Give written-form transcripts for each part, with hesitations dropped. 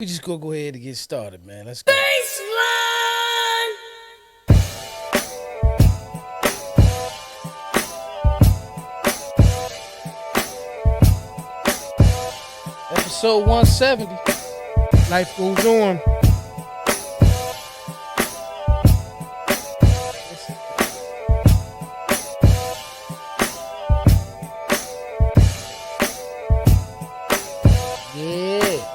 We just gonna go ahead and get started, man. Let's go. Baseline. Episode 170. Life goes on. Yeah.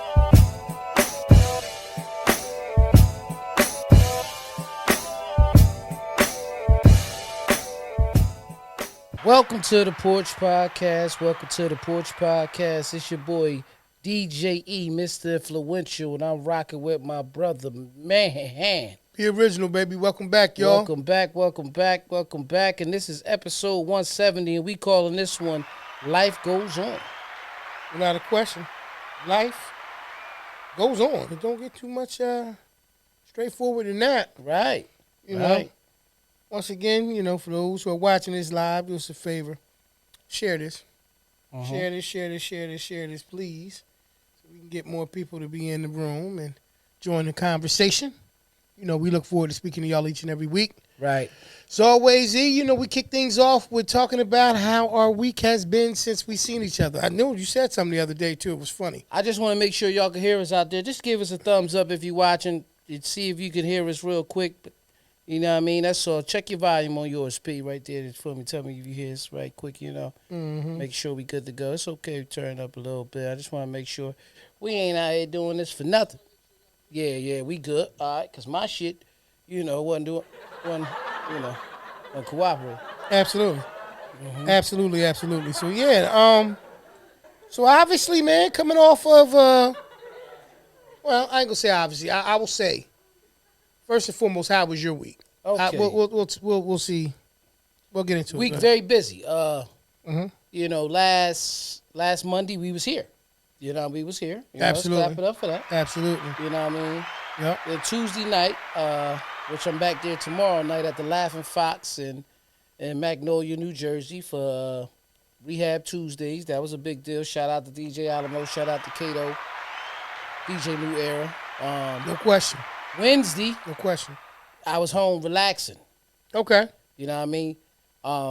Welcome to the Porch Podcast. Welcome to the Porch Podcast. It's your boy DJ E, Mr. Influential, and I'm rocking with my brother, man. The original, baby. Welcome back, y'all. Welcome back. And this is episode 170, and we calling this one Life Goes On. Without a question. Life goes on. It don't get too much straightforward than that. Right. You know. Once again, for those who are watching this live, do us a favor. Share this. Share this, please. So we can get more people to be in the room and join the conversation. We look forward to speaking to y'all each and every week. Right. As always, E, we kick things off with talking about how our week has been since we seen each other. I know you said something the other day, too. It was funny. I just want to make sure y'all can hear us out there. Just give us a thumbs up if you're watching. See if you can hear us real quick. But you know what I mean? That's all. Check your volume on yours, P, right there for me. Tell me if you hear us right quick, Make sure we good to go. It's okay to turn up a little bit. I just want to make sure we ain't out here doing this for nothing. Yeah, we good. All right, because my shit, wasn't cooperating. Absolutely. Absolutely. So, yeah, so obviously, man, coming off of, well, I ain't going to say obviously. I will say, first and foremost, how was your week? Okay. We'll see. We'll get into Week it. very busy. Last Monday we was here. We was here. Absolutely. Let's clap it up for that. Absolutely. You know what I mean? Yep. Then Tuesday night, which I'm back there tomorrow night at the Laughing Fox in Magnolia, New Jersey for Rehab Tuesdays. That was a big deal. Shout out to DJ Alamo. Shout out to Kato. DJ New Era. No question. Wednesday, No question. I was home relaxing. Okay. You know what I mean?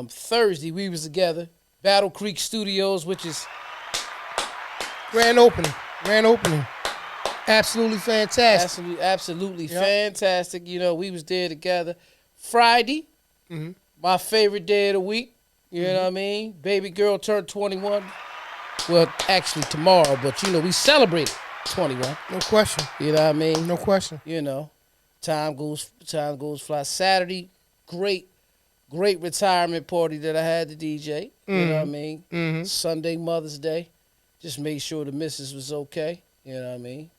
Thursday, we was together. Battle Creek Studios, which is Grand opening. Absolutely fantastic. absolutely fantastic. We was there together. Friday, my favorite day of the week. You know what I mean? Baby girl turned 21. Well, actually tomorrow, but we celebrated 21. No question. You know what I mean? No question. Time goes fly. Saturday, great retirement party that I had to DJ. You know what I mean? Sunday, Mother's Day. Just made sure the missus was okay. You know what I mean?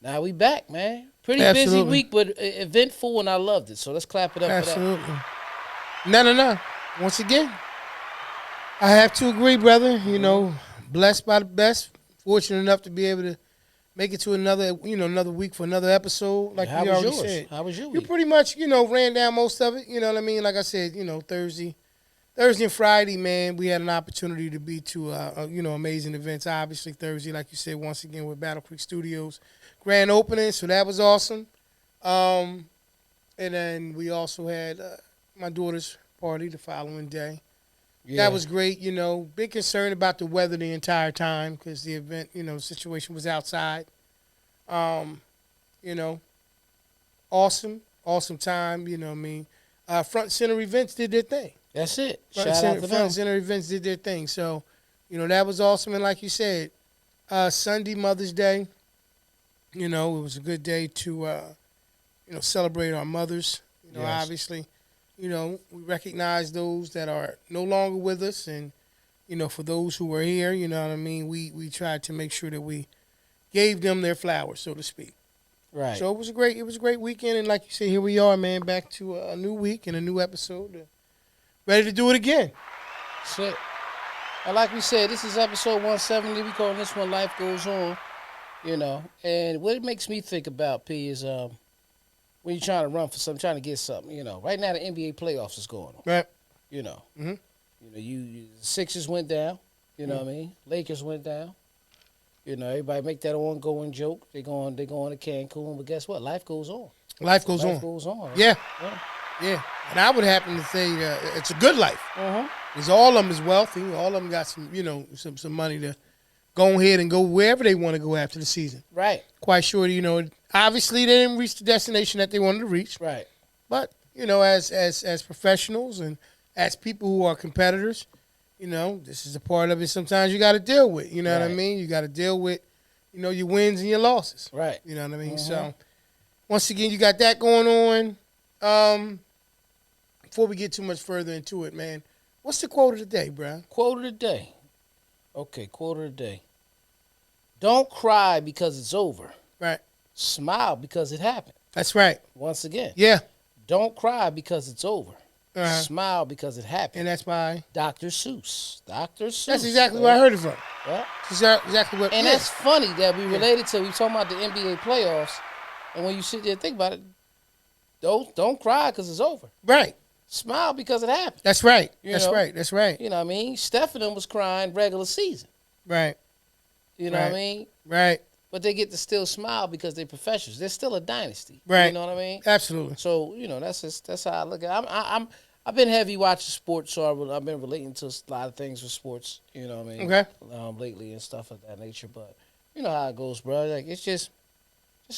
Now we back, man. Pretty busy week, but eventful, and I loved it. So let's clap it up for that. Absolutely. No. Once again, I have to agree, brother. Blessed by the best. Fortunate enough to be able to make it to another week for another episode. Like How we was already yours? said. How was your You week? pretty much, ran down most of it. You know what I mean? Like I said, Thursday and Friday, man, we had an opportunity to be to, amazing events. Obviously, Thursday, like you said, once again with Battle Creek Studios, grand opening, so that was awesome. And then we also had my daughter's party the following day. Yeah. That was great. Big concern about the weather the entire time because the event, situation was outside. Awesome time. Front Center Events did their thing. That's it. Front Shout out to them. Front Center Events did their thing. So, that was awesome. And like you said, Sunday, Mother's Day, it was a good day to, celebrate our mothers. Yes. Obviously, we recognize those that are no longer with us. And, for those who were here, you know what I mean, we tried to make sure that we gave them their flowers, so to speak. Right. So it was a great weekend. And like you said, here we are, man, back to a new week and a new episode. Ready to do it again. That's it. And like we said, this is episode 170. We calling this one Life Goes On. And what it makes me think about, P, is when you're trying to run for something, trying to get something, Right now the NBA playoffs is going on. Right. You Sixers went down. You know what I mean? Lakers went down. You know, everybody make that ongoing joke. They going to Cancun, but guess what? Life goes on. Life goes Life on. goes on. Yeah, Yeah. yeah. And I would happen to say it's a good life. Uh-huh. Because all of them is wealthy. All of them got some, some money to go ahead and go wherever they want to go after the season. Right. Quite sure, obviously they didn't reach the destination that they wanted to reach. Right. But, as professionals and as people who are competitors, this is a part of it sometimes you got to deal with. You know what I Right. mean? You got to deal with, your wins and your losses. Right. You know what I mean? Mhm. So, once again, you got that going on. Before we get too much further into it, man, what's the quote of the day, bro? Quote of the day. Okay, quote of the day. Don't cry because it's over. Right. Smile because it happened. That's right. Once again. Yeah. Don't cry because it's over. Uh-huh. Smile because it happened. And that's by Dr. Seuss. Dr. Seuss. That's exactly where I heard it from. Yeah. That's exactly what. And yeah. that's funny that we related to. We talking about the NBA playoffs, and when you sit there and think about it, don't cry because it's over. Right. Smile because it happened. That's right. You That's know? right. That's right. You know what I mean? Steph and them was crying regular season. Right. You know Right. what I mean? Right. But they get to still smile because they're professionals. They're still a dynasty. Right. You know what I mean? Absolutely. So that's how I look at it. I've been heavy watching sports, so I've been relating to a lot of things with sports. You know what I mean? Okay. Lately and stuff of that nature. But you know how it goes, bro. Like it's just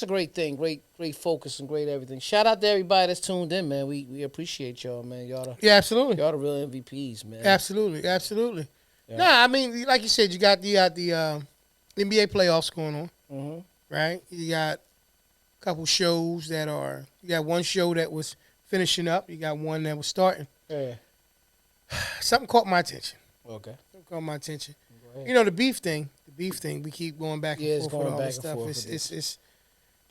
a great thing, great focus and great everything. Shout out to everybody that's tuned in, man. We appreciate y'all, man. Y'all Yeah. Absolutely. the real MVPs, man. Absolutely. Absolutely. Yeah. Nah, I mean, like you said, you got the NBA playoffs going on, Mm-hmm. right? You got a couple shows that are. You got one show that was finishing up. You got one that was starting. Yeah. Something caught my attention. Okay. Something caught my attention. Go ahead. The beef thing. We keep going back and Yeah, it's forth with going all back this and stuff. forth with It's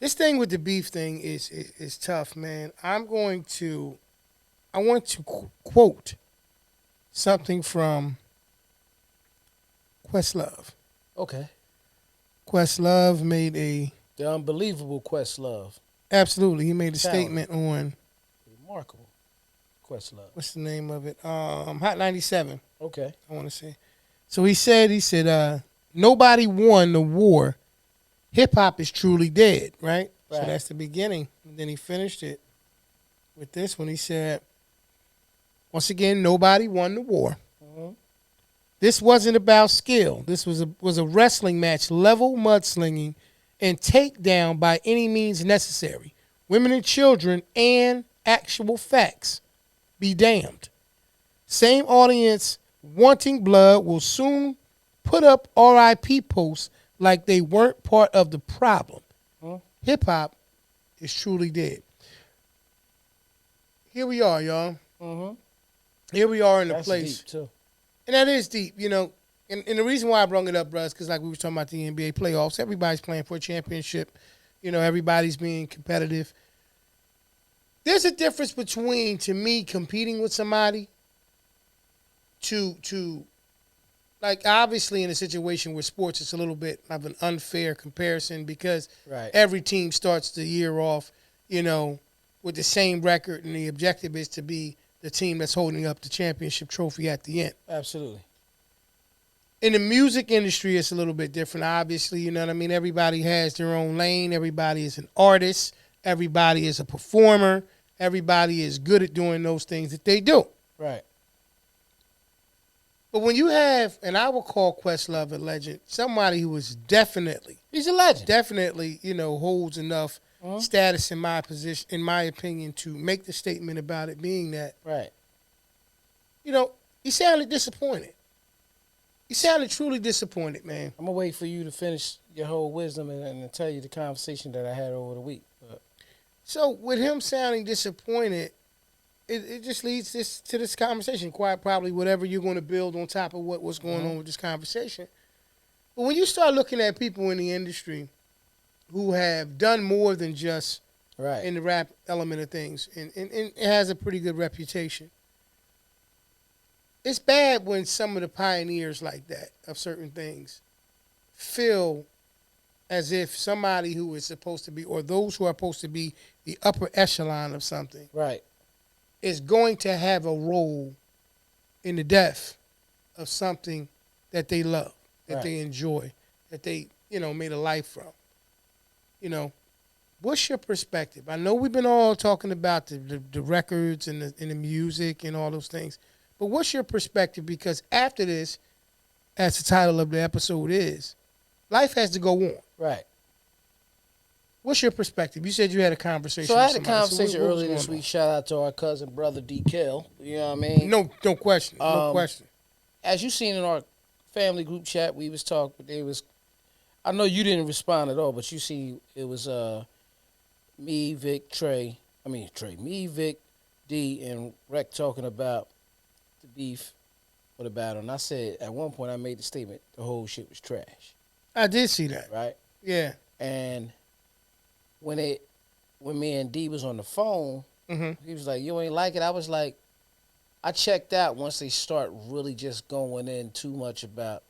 this thing with the beef thing is tough, man. I want to quote something from Questlove. Okay. Questlove made The unbelievable Questlove. he made a Talent. statement on Remarkable Questlove. what's the name of it? Hot 97, Okay. I want to say. So he said, nobody won the war. Hip hop is truly dead, right? So Right. that's the beginning. And then he finished it with this one. He said, once again, nobody won the war. Mm-hmm. This wasn't about skill. This was a wrestling match, level mudslinging and takedown by any means necessary. Women and children and actual facts be damned. Same audience wanting blood will soon put up RIP posts like they weren't part of the problem. Hmm. Hip hop is truly dead. Here we are, y'all. Mm-hmm. Here we are in the That's place. deep too. And that is deep, And the reason why I brought it up, bro, is because like we were talking about the NBA playoffs, everybody's playing for a championship. Everybody's being competitive. There's a difference between, to me, competing with somebody to like, obviously in a situation where sports, it's a little bit of an unfair comparison because Right. every team starts the year off, with the same record, and the objective is to be the team that's holding up the championship trophy at the end. Absolutely. In the music industry, it's a little bit different. Obviously, you know what I mean? Everybody has their own lane. Everybody is an artist. Everybody is a performer. Everybody is good at doing those things that they do. Right. But when you have, and I will call Questlove a legend, somebody who is definitely, He's a legend. holds enough status in my position, in my opinion, to make the statement about it being that, Right. he sounded disappointed. He sounded truly disappointed, man. I'm gonna wait for you to finish your whole wisdom and tell you the conversation that I had over the week. But So with him sounding disappointed, it just leads to this conversation. Quite probably whatever you're going to build on top of what's going on with this conversation. But when you start looking at people in the industry who have done more than just right. in the rap element of things, and it has a pretty good reputation, it's bad when some of the pioneers like that of certain things feel as if somebody who is supposed to be, or those who are supposed to be the upper echelon of something, Right. is going to have a role in the death of something that they love, that Right. they enjoy, that they, made a life from. What's your perspective? I know we've been all talking about the records and the music and all those things, but what's your perspective? Because after this, as the title of the episode is, life has to go on. Right. What's your perspective? You said you had a conversation. So I had a with somebody. conversation what was earlier this going week. Shout out to our cousin, brother DKL. You know what I mean? on? No question. No question. As you seen in our family group chat, we was talking. It was. I know you didn't respond at all, but you see, it was me, Vic, me, Vic, D, and Rec talking about the beef or the battle. And I said at one point I made the statement the whole shit was trash. I did see that. Right. Yeah. And when me and D was on the phone, he was like, "You ain't like it." I was like, I checked out once they start really just going in too much about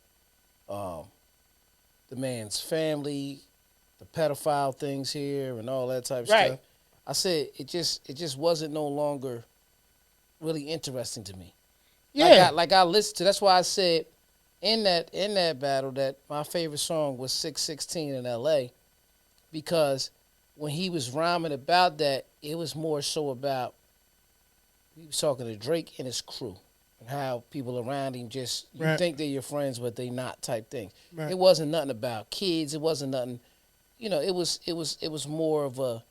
the man's family, the pedophile things here, and all that type of Right. stuff. I said it just wasn't no longer really interesting to me. Yeah. Like I listened to. That's why I said in that battle that my favorite song was 616 in L.A. because when he was rhyming about that, it was more so about he was talking to Drake and his crew and how people around him just you Right. think they're your friends but they not type thing. Right. It wasn't nothing about kids. It wasn't nothing. It was more of a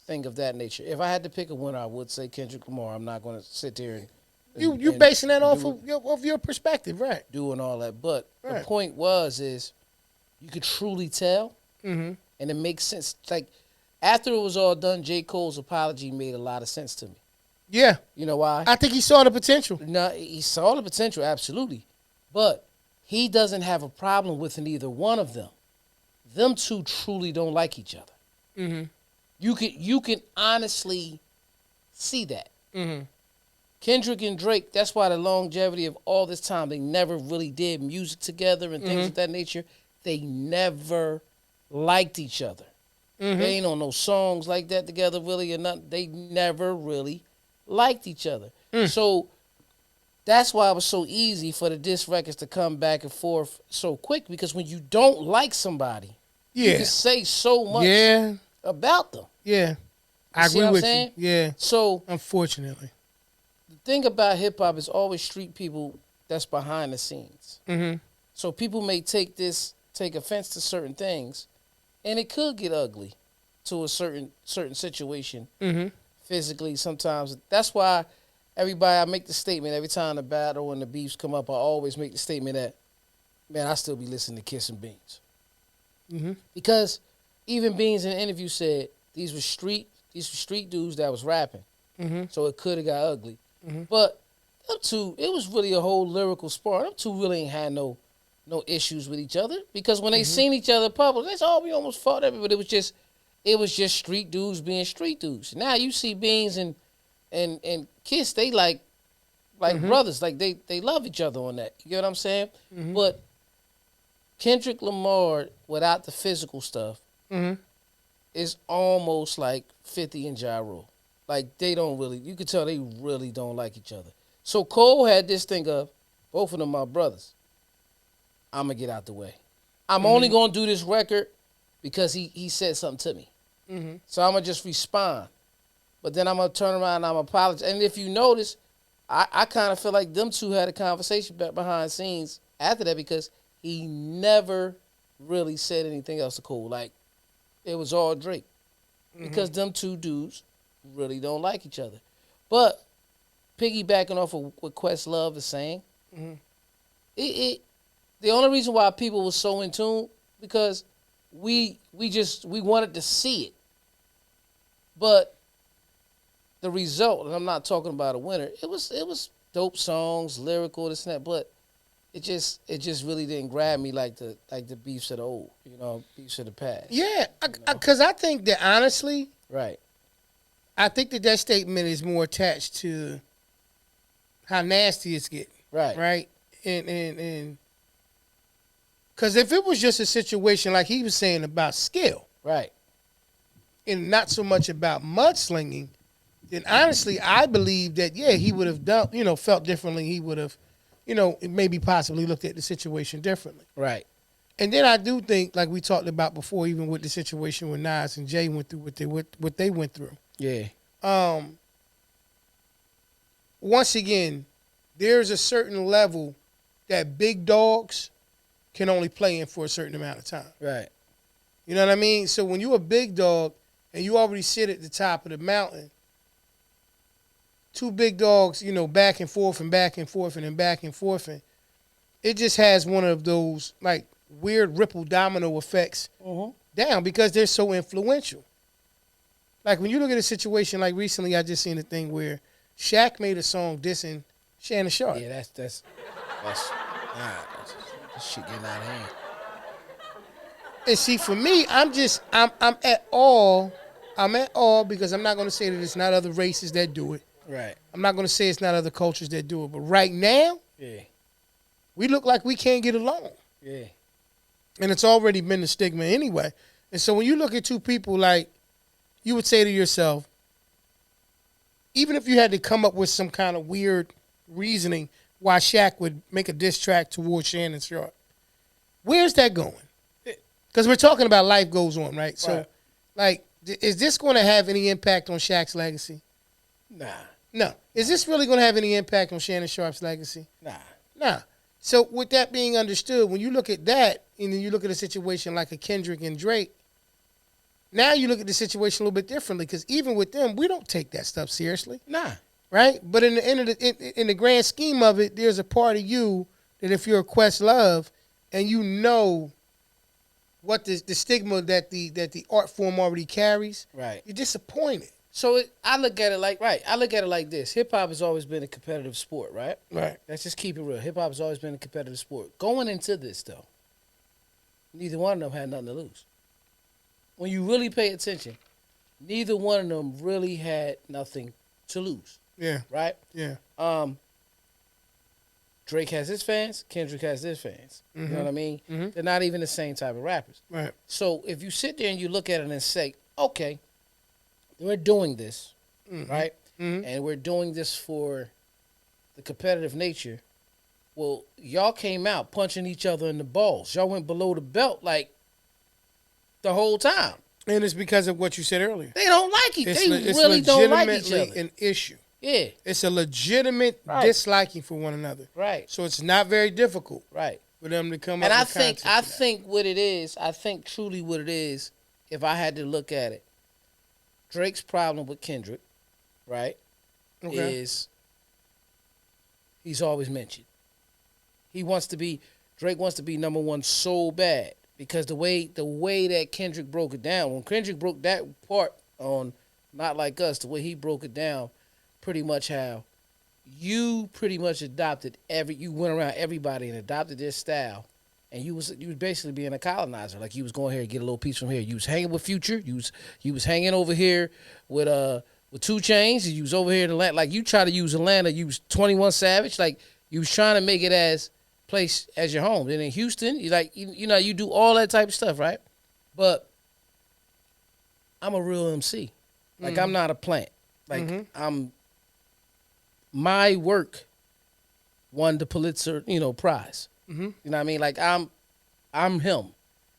thing of that nature. If I had to pick a winner, I would say Kendrick Lamar. I'm not going to sit there and You basing that off of your perspective, right? doing all that. But Right. the point is you could truly tell, Mm-hmm. and it makes sense. Like after it was all done, J. Cole's apology made a lot of sense to me. Yeah. You know why? I think he saw the potential. No, he saw the potential, absolutely, but he doesn't have a problem with either one of them. Them two truly don't like each other. Mm-hmm. You can honestly see that. Mm-hmm. Kendrick and Drake, that's why the longevity of all this time, they never really did music together and things of that nature. They never liked each other. Mm-hmm. They ain't on no songs like that together really or nothing. They never really liked each other. So that's why it was so easy for the diss records to come back and forth so quick because when you don't like somebody, you Yeah. can say so much Yeah. about them. Yeah. I See agree what I'm with saying? you. Yeah. So Unfortunately. the thing about hip hop is always street people that's behind the scenes. Mm-hmm. So people may take offense to certain things, and it could get ugly to a certain situation Mm-hmm. physically. Sometimes that's why I make the statement every time the battle and the beefs come up. I always make the statement that, man, I still be listening to Kiss and Beans Mm-hmm. because even Beans in the interview said these were street dudes that was rapping. Mm-hmm. So it could have got ugly. Mhm. But them two, it was really a whole lyrical spar. Them two really ain't had no issues with each other because when they seen each other in public, they said, "Oh, we almost fought every," but it was just street dudes being street dudes. Now you see Beans and Kiss, they like brothers, like they love each other on that. You get what I'm saying? But Kendrick Lamar, without the physical stuff, Mm-hmm. is almost like 50 and Ja Rule. Like they don't really, you could tell they really don't like each other. So Cole had this thing of, both of them my brothers. I'm gonna get out the way. I'm only gonna do this record because he said something to me. Mm-hmm. So I'm gonna just respond. But then I'm gonna turn around and I'm gonna apologize. And if you notice, I kind of feel like them two had a conversation back behind scenes after that because he never really said anything else to Cole. Like it was all Drake. Because them two dudes really don't like each other. But piggybacking off of what Questlove is saying, the only reason why people were so in tune because we wanted to see it. But the result, and I'm not talking about a winner, it was dope songs, lyrical, this and that, but it just really didn't grab me like the beefs of the old, beefs of the past. Yeah, because I think that honestly, Right. I think that statement is more attached to how nasty it's getting. Right. Right? And because if it was just a situation like he was saying about skill Right. and not so much about mudslinging, then honestly, I believe that, yeah, he would have done, felt differently. He would have, maybe possibly looked at the situation differently. Right. And then I do think, like we talked about before, even with the situation with Nas and Jay went through what they went through. Yeah. Once again, there's a certain level that big dogs can only play in for a certain amount of time. Right. You know what I mean? So when you're a big dog and you already sit at the top of the mountain, two big dogs, back and forth and back and forth and then back and forth, and it just has one of those like weird ripple domino effects down because they're so influential. Like when you look at a situation like recently, I just seen a thing where Shaq made a song dissing Shannon Sharp. Yeah, that's this shit getting out of hand. And see, for me, I'm at awe. I'm at awe because I'm not going to say that it's not other races that do it. Right. I'm not going to say it's not other cultures that do it. But right now, Yeah. we look like we can't get along. Yeah. And it's already been the stigma anyway. And so when you look at two people, like, you would say to yourself, even if you had to come up with some kind of weird reasoning why Shaq would make a diss track towards Shannon Sharp, where's that going? Because we're talking about life goes on, right? So, Right. like, is this going to have any impact on Shaq's legacy? Nah. No. Is this really going to have any impact on Shannon Sharp's legacy? Nah. Nah. So with that being understood, when you look at that, and then you look at a situation like a Kendrick and Drake, now you look at the situation a little bit differently because even with them, we don't take that stuff seriously, Nah. right? But in the end of in the grand scheme of it, there's a part of you that if you're a Questlove and you know what the stigma that the art form already carries, Right. you're disappointed. So I look at it like this. Hip hop has always been a competitive sport, right? Right. Let's just keep it real. Hip hop has always been a competitive sport. Going into this though, neither one of them had nothing to lose. When you really pay attention, neither one of them really had nothing to lose, Yeah. right? Yeah. Drake has his fans, Kendrick has his fans. You know what I mean? Mhm. They're not even the same type of rappers. Right. So if you sit there and you look at it and say, okay, we're doing this, right? Mhm. And we're doing this for the competitive nature. Well, y'all came out punching each other in the balls. Y'all went below the belt like the whole time. And it's because of what you said earlier. They don't like each other. They It's really don't like each legitimately other. an issue. Yeah, It's a legitimate Right. disliking for one another. right, So it's not very difficult right. for them to come And up I with think content for that. what it is, I think truly what it is, if I had to look at it, Drake's problem with Kendrick, right, Okay. is he's always mentioned. Drake wants to be number one so bad because the way that Kendrick broke it down, when Kendrick broke that part on Not Like Us, the way he broke it down, pretty much how you pretty much adopted you went around everybody and adopted their style, and you was basically being a colonizer. Like you was going here and get a little piece from here. You was hanging with Future. You was hanging over here with 2 Chainz. You was over here in Atlanta. Like you try to use Atlanta. You was 21 Savage. Like you was trying to make it as place as your home. Then in Houston, you do all that type of stuff, right? But I'm a real MC. Like I'm not a plant. Like my work won the Pulitzer, prize. You know what I mean? Like I'm him.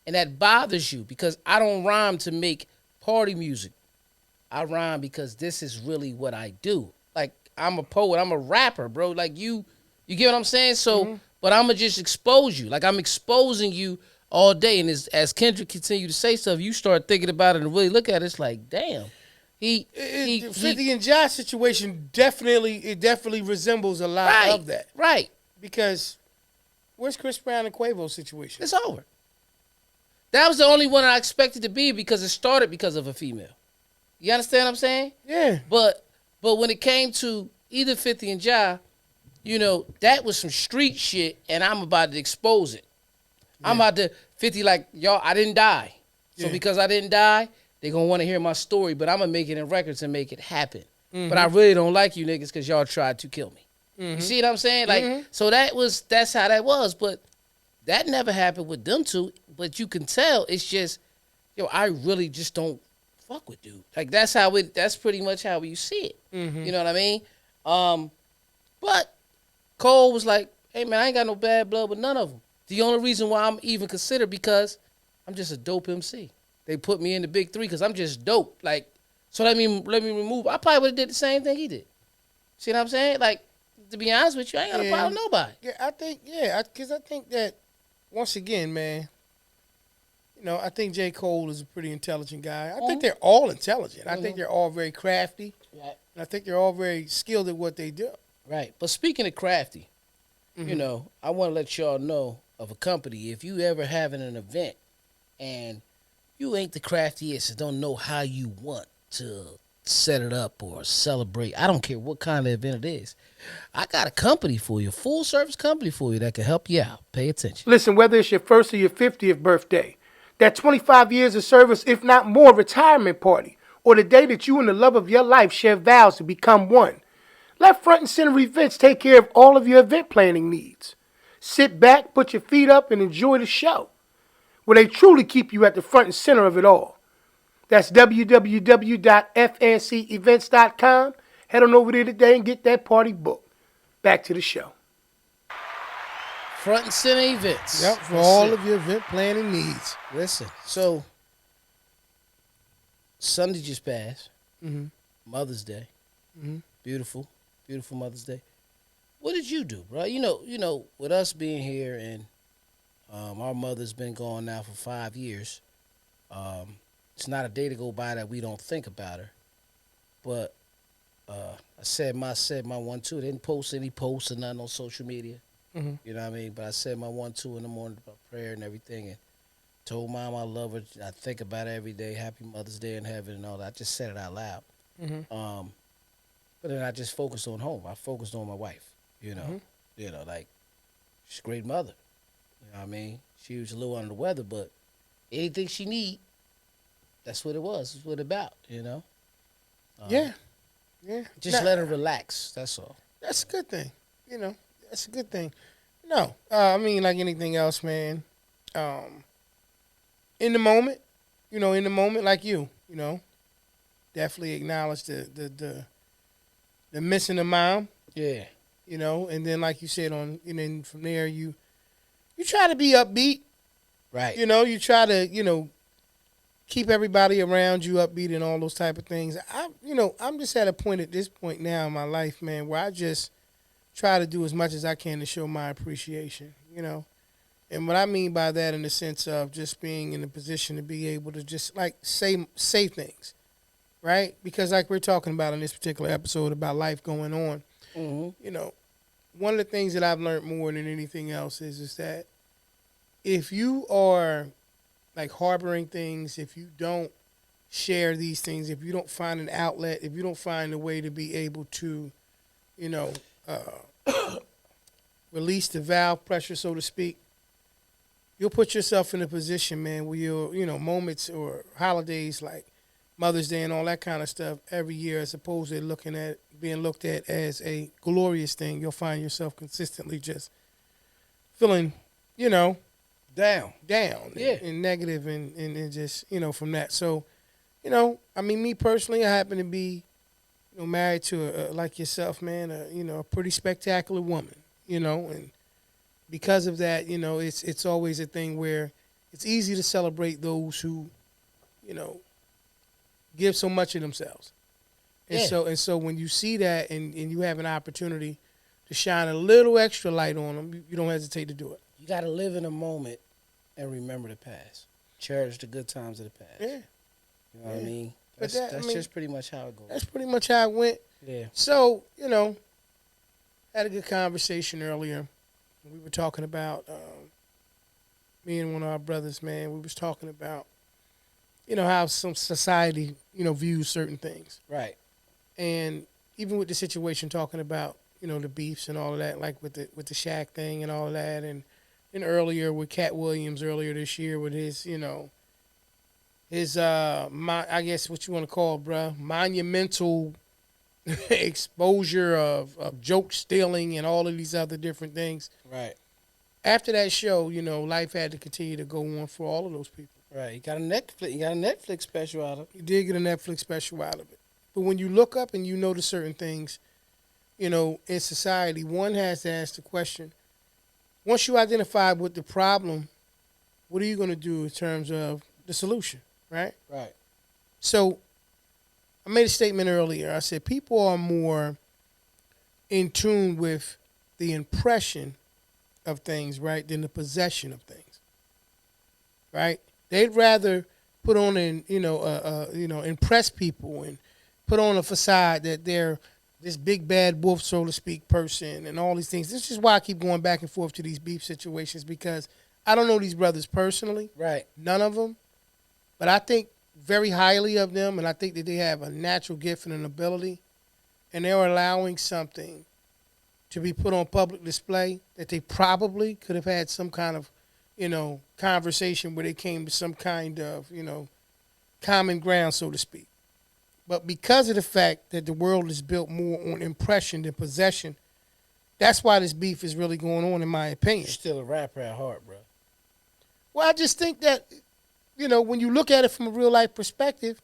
And that bothers you because I don't rhyme to make party music. I rhyme because this is really what I do. Like I'm a poet, I'm a rapper, bro. Like you get what I'm saying? So, but I'ma just expose you. Like I'm exposing you all day. And as Kendrick continue to say stuff, you start thinking about it and really look at it, it's like, damn. The 50 and Josh situation definitely resembles a lot of that. Right. Because where's Chris Brown and Quavo's situation? It's over. That was the only one I expected to be because it started because of a female. You understand what I'm saying? Yeah. But when it came to either 50 and Ja, that was some street shit, and I'm about to expose it. I'm about to 50 like, y'all, I didn't die. So because I didn't die, they're going to want to hear my story, but I'm going to make it in records and make it happen. But I really don't like you niggas because y'all tried to kill me. You see what I'm saying? Like, so that's how that was. But that never happened with them two. But you can tell it's just, I really just don't fuck with dude. Like, that's pretty much how you see it. You know what I mean? But Cole was like, hey, man, I ain't got no bad blood with none of them. The only reason why I'm even considered because I'm just a dope MC. They put me in the big three because I'm just dope. Like, so let me remove. I probably would have did the same thing he did. See what I'm saying? Like, to be honest with you, I ain't got a problem with nobody. Yeah, because I think that once again, man, I think J. Cole is a pretty intelligent guy. I think they're all intelligent. I think they're all very crafty. Right. And I think they're all very skilled at what they do. Right. But speaking of crafty, I want to let y'all know of a company. If you ever having an event and you ain't the craftiest and don't know how you want to set it up or celebrate, I don't care what kind of event it is, I got a company for you, full service company for you that can help you out. Pay attention. Listen, whether it's your first or your 50th birthday, that 25 years of service, if not more, retirement party, or the day that you and the love of your life share vows to become one, let Front and Center Events take care of all of your event planning needs. Sit back, put your feet up, and enjoy the show, where they truly keep you at the front and center of it all. That's www.fncevents.com. Head on over there today and get that party booked. Back to the show. Front and Center Events. Yep, for all of your event planning needs. Listen, so Sunday just passed. Mother's Day. Beautiful, beautiful Mother's Day. What did you do, bro? You know, with us being here and our mother's been gone now for 5 years. It's not a day to go by that we don't think about her. But I said my 1-2. Didn't post any posts or nothing on social media. You know what I mean? But I said my 1-2 in the morning about prayer and everything, and told Mom I love her. I think about her every day. Happy Mother's Day in heaven and all that. I just said it out loud. But then I just focused on home. I focused on my wife. Like she's a great mother. You know what I mean? She was a little under the weather, but anything she need, that's what it was. That's what it about. Yeah. Just let her relax. That's all. That's a good thing. That's a good thing. No, I mean, like anything else, man. In the moment, like you, definitely acknowledge the missing the mom. Yeah. And then like you said and then from there you try to be upbeat. Right. You try to, keep everybody around you upbeat and all those type of things. I'm just at a point at this point now in my life, man, where I just try to do as much as I can to show my appreciation, And what I mean by that in the sense of just being in a position to be able to just like say things, right? Because like we're talking about in this particular episode about life going on, one of the things that I've learned more than anything else is that if you are like harboring things, if you don't share these things, if you don't find an outlet, if you don't find a way to be able to, release the valve pressure, so to speak, you'll put yourself in a position, man, where you'll, moments or holidays like Mother's Day and all that kind of stuff every year, as opposed to being looked at as a glorious thing, you'll find yourself consistently just feeling, down. Yeah. And negative and just, from that. So, I mean, me personally, I happen to be, married to like yourself, man, a pretty spectacular woman, and because of that, it's always a thing where it's easy to celebrate those who, give so much of themselves. And so when you see that and you have an opportunity to shine a little extra light on them, you don't hesitate to do it. You got to live in a moment and remember the past. Cherish the good times of the past. Yeah. You know what I mean? But That's just pretty much how it goes. That's pretty much how it went. Yeah. So, had a good conversation earlier. We were talking about, me and one of our brothers, man, we was talking about, how some society, views certain things. Right. And even with the situation talking about, the beefs and all of that, like with the Shaq thing and all of that, and earlier with Cat Williams earlier this year with his, his I guess what you want to call it, bruh, monumental exposure of joke stealing and all of these other different things. Right. After that show, life had to continue to go on for all of those people. Right. You got a Netflix special out of it. You did get a Netflix special out of it. But when you look up and you notice certain things, in society, one has to ask the question, once you identify with the problem, what are you going to do in terms of the solution, right? Right. So I made a statement earlier. I said people are more in tune with the impression of things, right, than the possession of things, right? They'd rather put on and impress people and put on a facade that they're this big bad wolf, so to speak, person and all these things. This is why I keep going back and forth to these beef situations because I don't know these brothers personally, Right. none of them, but I think very highly of them, and I think that they have a natural gift and an ability, and they're allowing something to be put on public display that they probably could have had some kind of, conversation where they came to some kind of, common ground, so to speak. But because of the fact that the world is built more on impression than possession, that's why this beef is really going on, in my opinion. You're still a rapper at heart, bro. Well, I just think that, when you look at it from a real life perspective,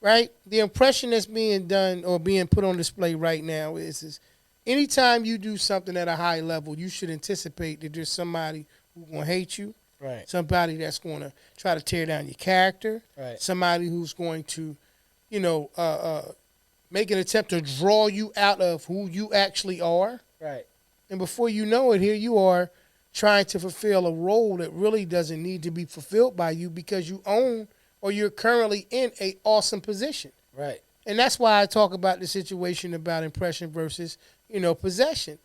right, the impression that's being done or being put on display right now is anytime you do something at a high level, you should anticipate that there's somebody who's going to hate you, Right. somebody that's going to try to tear down your character, Right. somebody who's going to, make an attempt to draw you out of who you actually are. Right. And before you know it, here you are trying to fulfill a role that really doesn't need to be fulfilled by you because you own or you're currently in a awesome position. Right. And that's why I talk about the situation about impression versus, possession.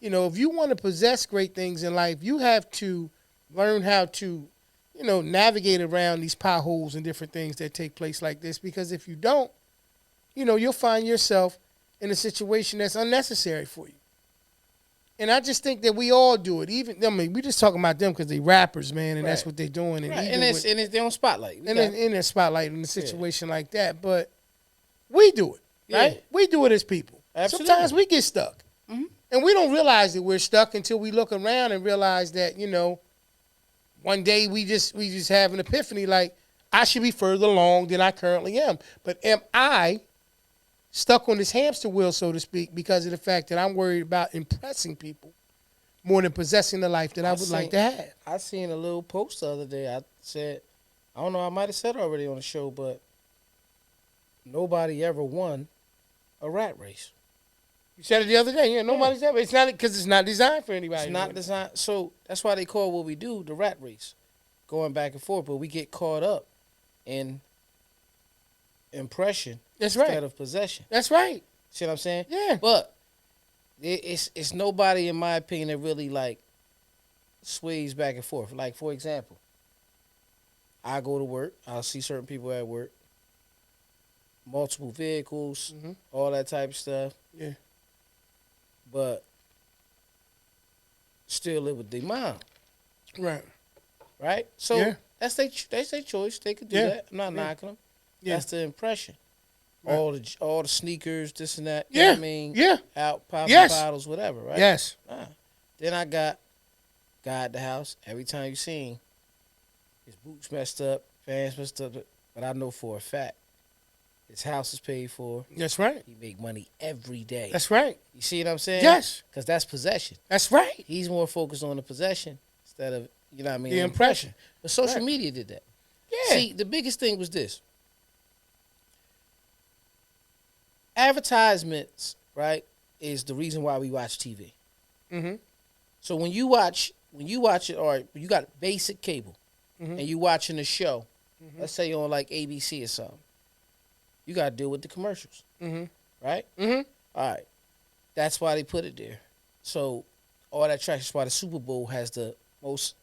If you want to possess great things in life, you have to learn how to, navigate around these potholes and different things that take place like this. Because if you don't, you'll find yourself in a situation that's unnecessary for you. And I just think that we all do it. We just talking about them because they rappers, man, and that's Right. what they're doing. And, Right. even And it's their own spotlight. in their spotlight in a situation like that. But we do it, right? Yeah. We do it as people. Absolutely. Sometimes we get stuck. Mhm. And we don't realize that we're stuck until we look around and realize that, one day we just have an epiphany like, I should be further along than I currently am. But am I stuck on this hamster wheel, so to speak, because of the fact that I'm worried about impressing people more than possessing the life that I would like to have? I seen a little post the other day. I said, I don't know, I might have said it already on the show, but nobody ever won a rat race. You said it the other day. Yeah, nobody's ever. It's not because it's not designed for anybody. It's not designed. So that's why they call what we do the rat race, going back and forth. But we get caught up in impression That's instead right. of possession. That's right. See what I'm saying? Yeah. But it's nobody, in my opinion, that really like sways back and forth. Like, for example, I go to work. I'll see certain people at work. Multiple vehicles, Mhm. all that type of stuff. Yeah. But still live with their mom, Right. right? So Yeah. that's their choice. They could do Yeah. that. I'm not Yeah. knocking them. Yeah. That's the impression. Right. All the sneakers, this and that. You Yeah. know what I mean, Yeah. out popping Yes. bottles, whatever, right? Yes. Then I got guy at the house. Every time you see him, his boots messed up, fans messed up. But I know for a fact, his house is paid for. That's right. He make money every day. That's right. You see what I'm saying? Yes. Because that's possession. That's right. He's more focused on the possession instead of, you know what I mean, The impression. But social Right. media did that. Yeah. See, the biggest thing was this. Advertisements, right, is the reason why we watch TV. Mm-hmm. So when you watch it, all right, you got basic cable, Mhm. and you watching a show, Mhm. let's say on like ABC or something, you got to deal with the commercials, Mm-hmm. right? Mm-hmm. All right. That's why they put it there. So all that trash is why the Super Bowl has the most,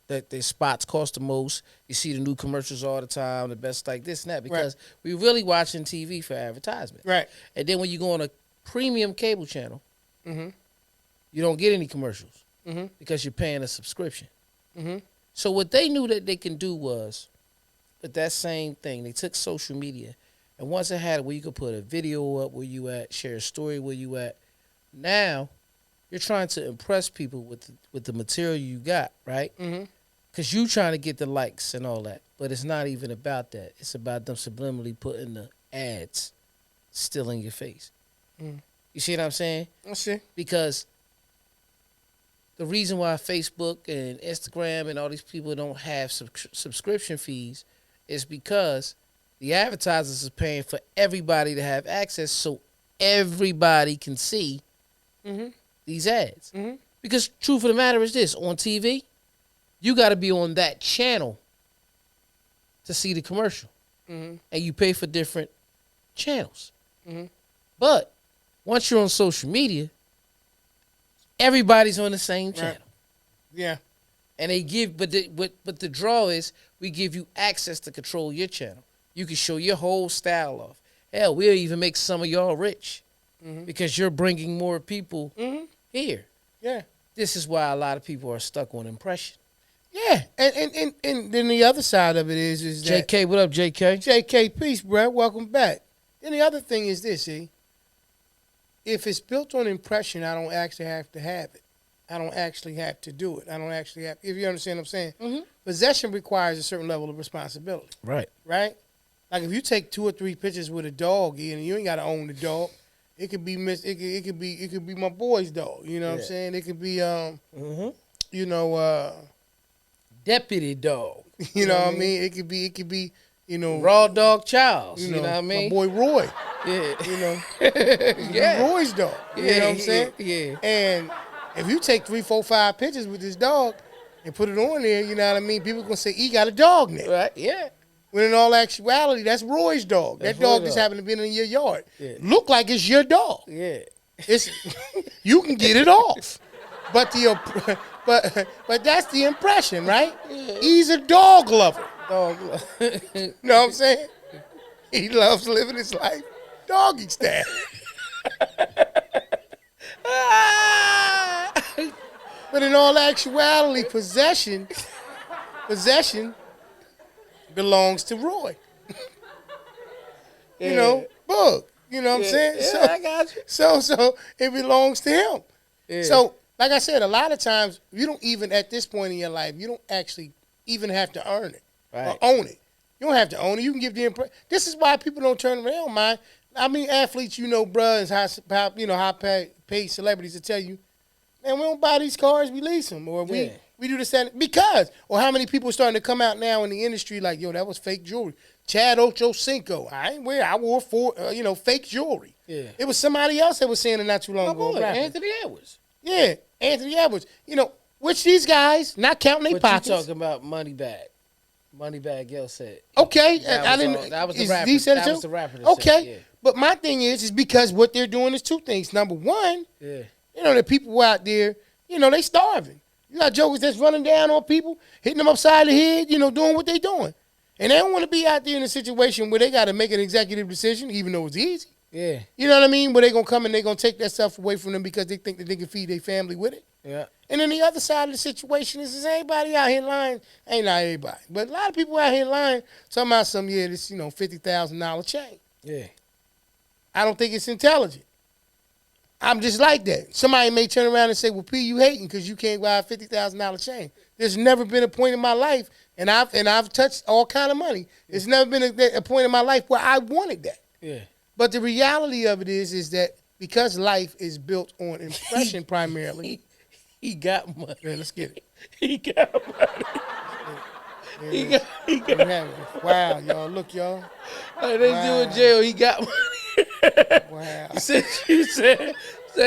that the spots cost the most. You see the new commercials all the time, the best like this and that, because we're really watching TV for advertisement. Right. And then when you go on a premium cable channel, Mm-hmm. you don't get any commercials Mm-hmm. because you're paying a subscription. Mm-hmm. So what they knew that they can do was, with that same thing, they took social media, and once it had it where you could put a video up where you at, share a story where you at, now you're trying to impress people with the material you got, right? Mm-hmm. Because you trying to get the likes and all that. But it's not even about that. It's about them subliminally putting the ads still in your face. Mm. You see what I'm saying? I see. Because the reason why Facebook and Instagram and all these people don't have subscription fees is because the advertisers are paying for everybody to have access, so everybody can see these ads. Because truth of the matter is this: on TV, you got to be on that channel to see the commercial, and you pay for different channels. But once you're on social media, everybody's on the same channel. Right. Yeah. And they give, but the draw is we give you access to control your channel. You can show your whole style off. Hell, we'll even make some of y'all rich because you're bringing more people here. Yeah. This is why a lot of people are stuck on impression. Yeah. And then the other side of it is that JK, what up, JK? JK, peace, bro. Welcome back. Then the other thing is this, if it's built on impression, I don't actually have to have it. I don't actually have to do it. I don't actually have, if you understand what I'm saying. Possession requires a certain level of responsibility. Right. Right? Like if you take 2 or 3 pictures with a dog and you ain't gotta own the dog, it could be it could be my boy's dog. You know what I'm saying? It could be you know Deputy dog. you know what I mean? It could be you know Raw Dog Charles. You know what I my mean? boy Roy. Yeah. You know. Yeah. Roy's dog. You know what I'm saying? Yeah. And if you take 3, 4, 5 pictures with this dog and put it on there, you know what I mean? People gonna say he got a dog now. Right. Yeah. When in all actuality, that's Roy's dog. That's that dog Roy's just dog. happened to be in your yard. Yeah. Look like it's your dog. Yeah. It's you can get it off, but but that's the impression, right? He's a dog lover. Dog. You know what I'm saying? He loves living his life doggy style. But in all actuality, possession belongs to Roy. You know, Bug. You know what I'm saying? Yeah, I got you. So it belongs to him. Yeah. So, like I said, a lot of times you don't even at this point in your life, you don't actually even have to earn it or own it. You don't have to own it. You can give the impression. This is why people don't turn around, man. I mean, athletes, bruh, and high paid celebrities to tell you, man, we don't buy these cars, we lease them, or we do this and because, or how many people are starting to come out now in the industry like, yo, that was fake jewelry. Chad Ochocinco, I wore fake jewelry. Yeah. It was somebody else that was saying it not too long ago. Boy, Anthony Edwards. Yeah, Anthony Edwards. Which these guys, not counting their But pockets. you talking about Moneybag. Moneybag Yo said. Okay, That was the rapper. That was the rapper that Okay, said it, yeah. But my thing is because what they're doing is 2 things. Number one, the people out there, they starving. You got jokers that's running down on people, hitting them upside the head, doing what they doing. And they don't want to be out there in a situation where they got to make an executive decision, even though it's easy. Yeah. You know what I mean? Where they going to come and they going to take that stuff away from them because they think that they can feed their family with it. Yeah. And then the other side of the situation is everybody out here lying. Ain't not everybody. But a lot of people out here lying, talking about this, $50,000 chain. Yeah. I don't think it's intelligent. I'm just like that. Somebody may turn around and say, well, P, you hating because you can't buy a $50,000 chain. There's never been a point in my life, and I've touched all kind of money. There's never been a point in my life where I wanted that. Yeah. But the reality of it is that because life is built on impression primarily. He got money. Yeah, let's get it. He got money. Yeah, he got wow, y'all. Look, y'all. Hey, they do in jail. He got money. Wow. You said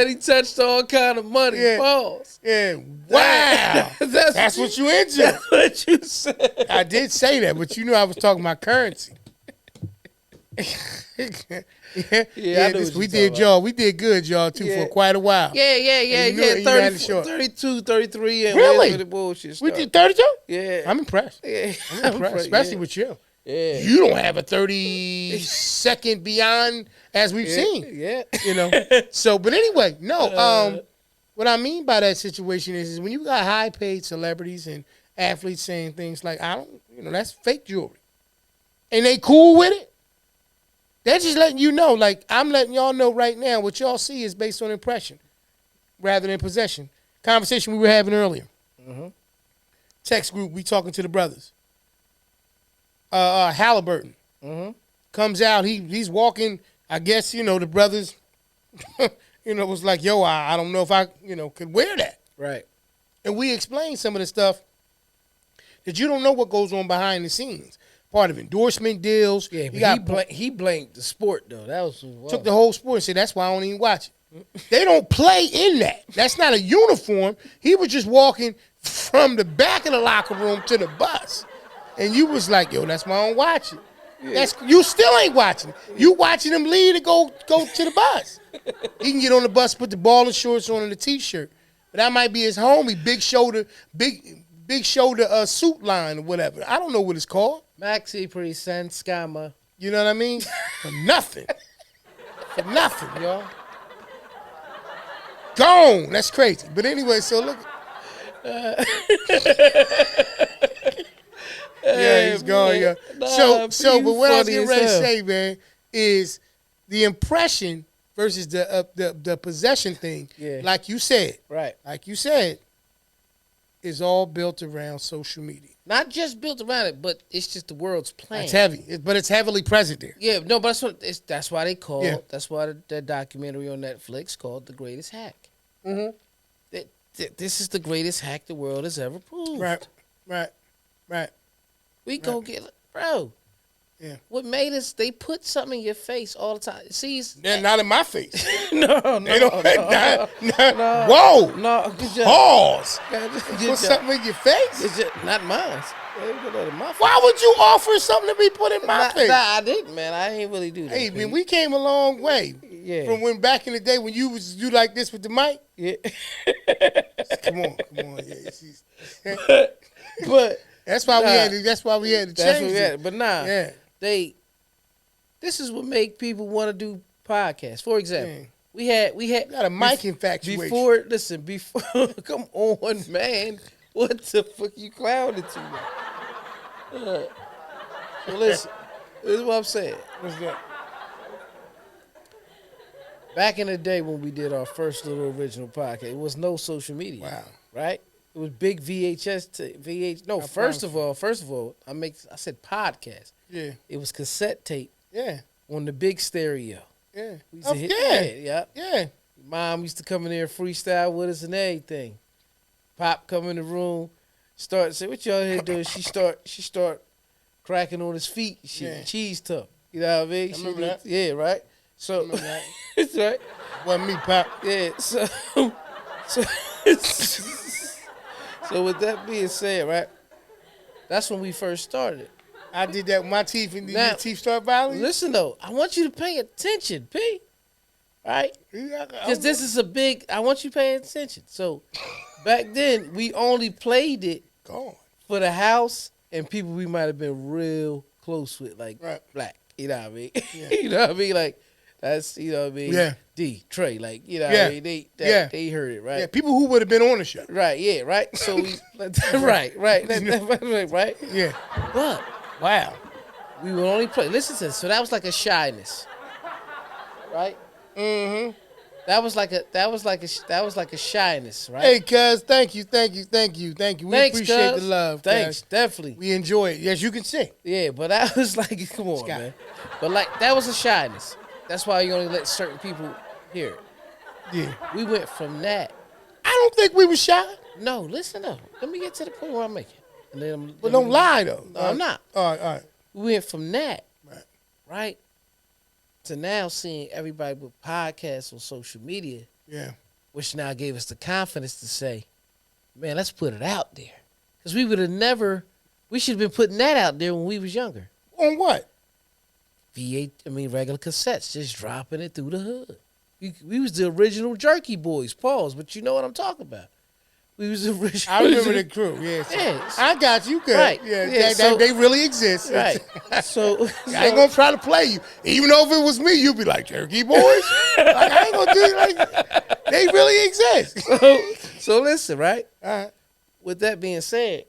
he touched all kind of money. Yeah. Pause. Yeah, wow. That's what you into. That's what you said. I did say that, but you knew I was talking about currency. We did good, y'all, too, for quite a while. Yeah. And you knew it, you had it short. 32, 33. And Really? where the bullshit We started. did 32? Yeah. I'm impressed. Yeah. I'm impressed, especially with you. Yeah. You don't have a 30-second beyond, as we've seen. Yeah. So, but anyway, no. What I mean by that situation is when you got high-paid celebrities and athletes saying things like, that's fake jewelry. And they cool with it. They're just letting you know, like I'm letting y'all know right now, what y'all see is based on impression rather than possession. Conversation we were having earlier. Text group, we talking to the brothers. Halliburton comes out, he's walking, I guess, the brothers, was like, yo, I don't know if I, could wear that. Right. And we explained some of the stuff that you don't know what goes on behind the scenes. Part of endorsement deals. Yeah, You but got he blamed the sport though. That was took the whole sport and said, that's why I don't even watch it. They don't play in that. That's not a uniform. He was just walking from the back of the locker room to the bus. And you was like, yo, that's why I don't watch it. That's you still ain't watching. You watching him leave to go to the bus. He can get on the bus, put the ball and shorts on and a t-shirt. But that might be his homie, big shoulder suit line or whatever. I don't know what it's called. Maxi Present Scammer. You know what I mean? For nothing. For nothing, y'all. Gone. That's crazy. But anyway, so look. Yeah, he's gone, yeah. So, but what I was getting ready to say, man, is the impression versus the possession thing. Yeah. Like you said. Right. Like you said, is all built around social media. Not just built around it, but it's just the world's plan. It's heavy, but it's heavily present there. Yeah, no, but that's why they call. Yeah. That's why the documentary on Netflix called "The Greatest Hack." Mm-hmm. This is the greatest hack the world has ever proved. Right. We go get, bro. Yeah. What made us? They put something in your face all the time. See, They're not in my face. no, They don't. Whoa. no. Pause. Put Put something in your face? It's just not mine. Why would you offer something to be put in my face? Nah, I didn't, man. I ain't really do that. Hey, man, we came a long way. Yeah. From when back in the day when you like this with the mic. Yeah. Come on. Yeah, but that's why we had to. That's why we had to change it. But nah. Yeah. This is what make people want to do podcasts. For example, we had got a mic infatuation. Before come on, man. What the fuck you clowning to me? So listen, this is what I'm saying. What's that? Back in the day when we did our first little original podcast, it was no social media. Wow. Right? It was big VHS. No, first of all, I said podcast. Yeah. It was cassette tape. Yeah. On the big stereo. Yeah. We used to hit that. Yep. Yeah. Mom used to come in there and freestyle with us and everything. Pop come in the room, start say, "What y'all here doing?" She start cracking on his feet. Cheese tough. You know what I mean? I remember that. Yeah, right. So that's right. Wasn't me, Pop. Yeah. So so with that being said, right, that's when we first started. I did that with my teeth, and your teeth start bothering you? Listen though, I want you to pay attention, P. Right? Because this is I want you paying attention. So back then, we only played it for the house and people we might have been real close with, like Black. You know what I mean? Yeah. You know what I mean? Like, that's, you know what I mean? Yeah. D, Trey, like, you know what I mean? They heard it, right? Yeah, people who would have been on the show. Right, yeah, right? So we, right. Right? Yeah. But, wow. We would only play, listen to this. So that was like a shyness, right? Mm-hmm. That was like a shyness, right? Hey, cuz, thank you. We appreciate the love. Thanks, cuz. definitely. We enjoy it. Yes, you can see. Yeah, but that was like, come on, man. But like, that was a shyness. That's why you only let certain people hear it. Yeah. We went from that. I don't think we were shy. No, listen up. Let me get to the point where I'm making. And then But don't lie, though. No, I'm not. All right. We went from that, right, to now seeing everybody with podcasts on social media. Yeah. Which now gave us the confidence to say, man, let's put it out there. Because we should have been putting that out there when we was younger. On what? Regular cassettes, just dropping it through the hood. We was the original Jerky Boys, pause, but you know what I'm talking about. We was the original. I remember the crew, yes. I got you, good. Right. Yeah, they really exist. Right. So I ain't gonna try to play you. Even though if it was me, you'd be like, Jerky Boys? Like, I ain't gonna do it like they really exist. So listen, right? All right. With that being said,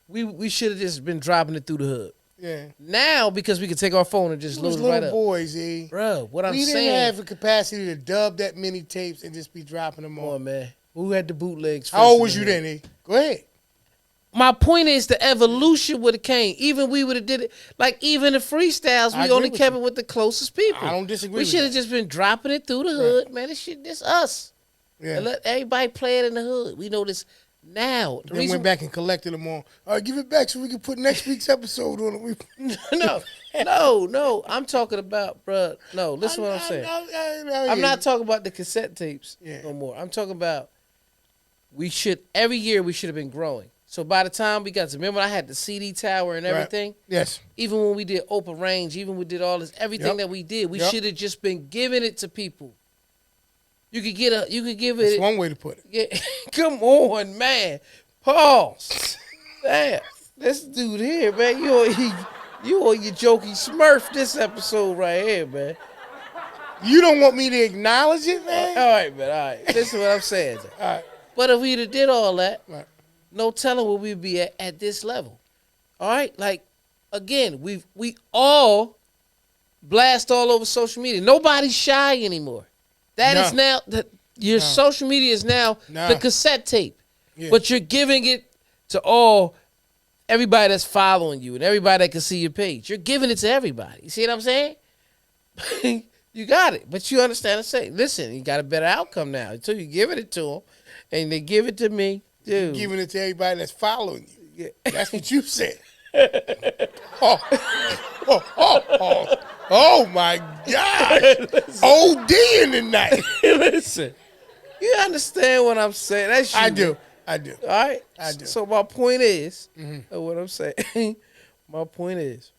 we should have just been dropping it through the hood. Yeah. Now, because we can take our phone and just load it right up. Boys, E. Bro, what I'm saying. We didn't have the capacity to dub that many tapes and just be dropping them on, man. Who had the bootlegs? How old was you then, E? Go ahead. My point is the evolution would have came. Even we would have did it. Like, even the freestyles, we only kept it with the closest people. I don't disagree We should have just been dropping it through the hood, man. This us. Yeah. And let everybody play it in the hood. We know this now. Then went back and collected them all. All right, give it back so we can put next week's episode on it. No. I'm talking about, bruh. No, listen what I'm saying. I'm not talking about the cassette tapes no more. I'm talking about every year we should have been growing. So by the time we got to, remember I had the CD tower and everything? Right. Yes. Even when we did Open Range, even we did all this, everything that we did, we should have just been giving it to people. You could give it. That's one way to put it. Yeah, come on, man. Pause. Damn, this dude here, man. You on your jokey Smurf this episode right here, man. You don't want me to acknowledge it, man? All right, man. All right. This is what I'm saying. All right. But if we'd have did all that, Right. no telling where we'd be at this level. All right? Like, again, we all blast all over social media. Nobody's shy anymore. That is now, your social media is now the cassette tape. Yeah. But you're giving it to everybody that's following you and everybody that can see your page. You're giving it to everybody. You see what I'm saying? You got it. But you understand what I'm saying. Listen, you got a better outcome now. Until you giving it to them, and they give it to me, dude. You're giving it to everybody that's following you. Yeah. That's what you said. Oh my God. ODing tonight. Listen. You understand what I'm saying? That's you. I do. All right? I do. So my point is, what I'm saying, my point is,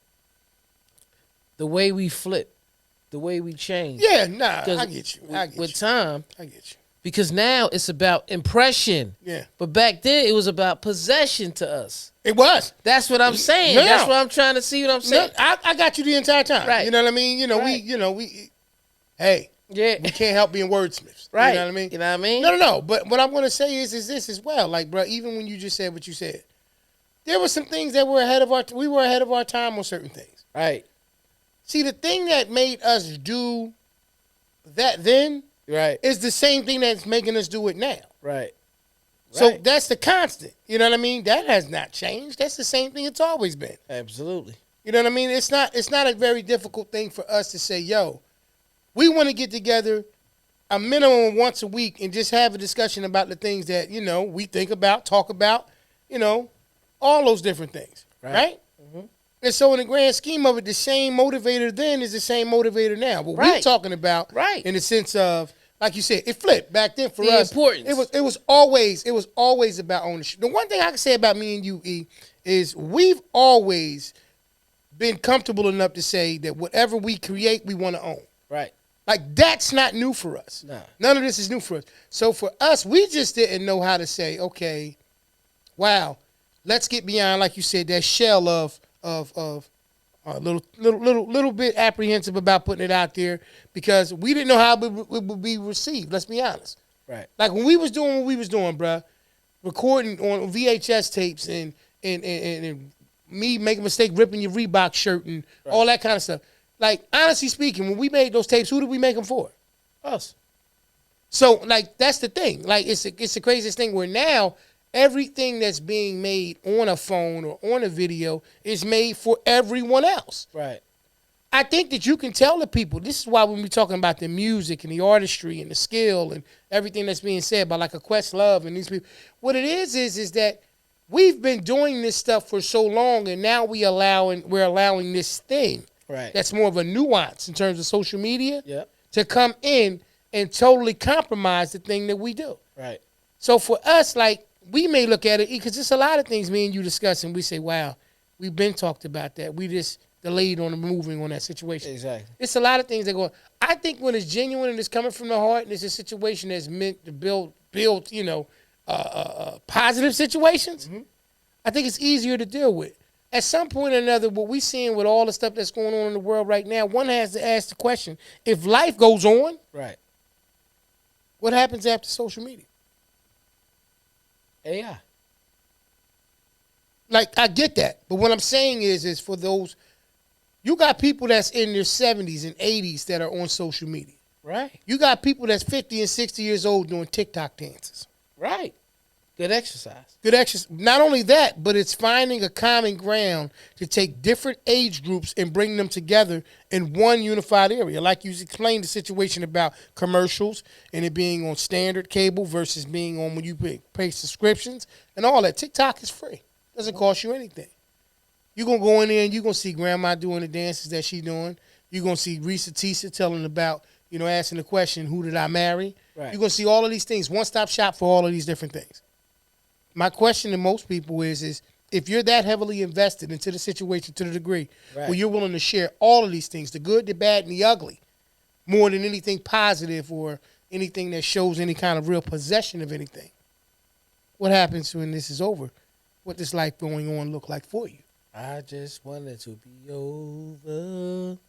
the way we flip, the way we change. Yeah, I get you. With time. I get you. Because now it's about impression. Yeah. But back then it was about possession to us. It was. That's what I'm saying. No. That's what I'm trying to see what I'm saying. No, I got you the entire time. Right. You know what I mean? We hey. Yeah. We can't help being wordsmiths. Right. You know what I mean? You know what I mean? No. But what I'm going to say is this as well. Like, bro, even when you just said what you said, there were some things that we were ahead of our time on certain things. Right. See, the thing that made us do that then is the same thing that's making us do it now. Right. So that's the constant. You know what I mean? That has not changed. That's the same thing it's always been. Absolutely. You know what I mean? It's not a very difficult thing for us to say, yo, we want to get together a minimum of once a week and just have a discussion about the things that, we think about, talk about, all those different things. Right? Mm-hmm. And so in the grand scheme of it, the same motivator then is the same motivator now. What we're talking about in the sense of, like you said, it flipped back then for us. Importance. It was always about ownership. The one thing I can say about me and you, E, is we've always been comfortable enough to say that whatever we create, we want to own. Right. Like, that's not new for us. Nah. None of this is new for us. So for us, we just didn't know how to say, okay, wow, let's get beyond, like you said, that shell of a little bit apprehensive about putting it out there because we didn't know how it would be received. Let's be honest. Right. Like when we was doing what we was doing, bruh, recording on VHS tapes and me making a mistake ripping your Reebok shirt and all that kind of stuff. Like, honestly speaking, when we made those tapes, who did we make them for? Us. So, like, that's the thing. Like, it's the craziest thing where now everything that's being made on a phone or on a video is made for everyone else. Right. I think that you can tell the people, this is why when we're talking about the music and the artistry and the skill and everything that's being said by like a Questlove and these people, what it is that we've been doing this stuff for so long and now we're allowing this thing that's more of a nuance in terms of social media to come in and totally compromise the thing that we do. Right. So for us, like, we may look at it, because there's a lot of things me and you discuss, and we say, wow, we've been talked about that. We just delayed on moving on that situation. Exactly. It's a lot of things that go on. I think when it's genuine and it's coming from the heart and it's a situation that's meant to build positive situations, I think it's easier to deal with. At some point or another, what we're seeing with all the stuff that's going on in the world right now, one has to ask the question, if life goes on, what happens after social media? AI. Like, I get that. But what I'm saying is for those, you got people that's in their 70s and 80s that are on social media. Right. You got people that's 50 and 60 years old doing TikTok dances. Right. Good exercise. Good exercise. Not only that, but it's finding a common ground to take different age groups and bring them together in one unified area. Like you explained the situation about commercials and it being on standard cable versus being on when you pay subscriptions and all that. TikTok is free. Doesn't cost you anything. You're going to go in there and you're going to see grandma doing the dances that she's doing. You're going to see Risa Tisa telling about, asking the question, who did I marry? Right. You're going to see all of these things. One-stop shop for all of these different things. My question to most people is if you're that heavily invested into the situation to the degree where you're willing to share all of these things, the good, the bad, and the ugly, more than anything positive or anything that shows any kind of real possession of anything, what happens when this is over? What does life going on look like for you? I just wanted to be over.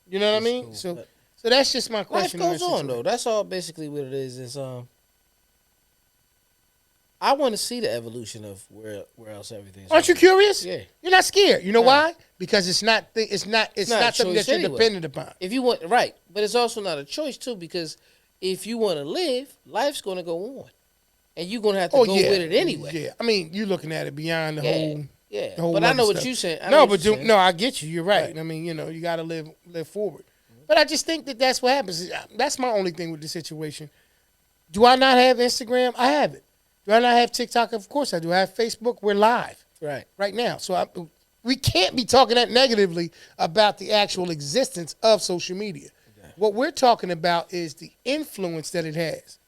You know what I mean? Cool. So that's just my question. Life goes on, though. That's all basically what it is. I want to see the evolution of where else everything's. Aren't you curious? Yeah. You're not scared. You know why? Because it's not something that you're dependent upon. If you want, right, but it's also not a choice too, because if you want to live, life's going to go on, and you're going to have to go with it anyway. Yeah, I mean, you're looking at it beyond the whole. Yeah, the whole but I know stuff. what you're saying. I get you. You're right. I mean, you got to live forward. But I just think that's what happens. That's my only thing with the situation. Do I not have Instagram? I have it. Do I not have TikTok? Of course I do. I have Facebook. We're live right now. So we can't be talking that negatively about the actual existence of social media. Okay. What we're talking about is the influence that it has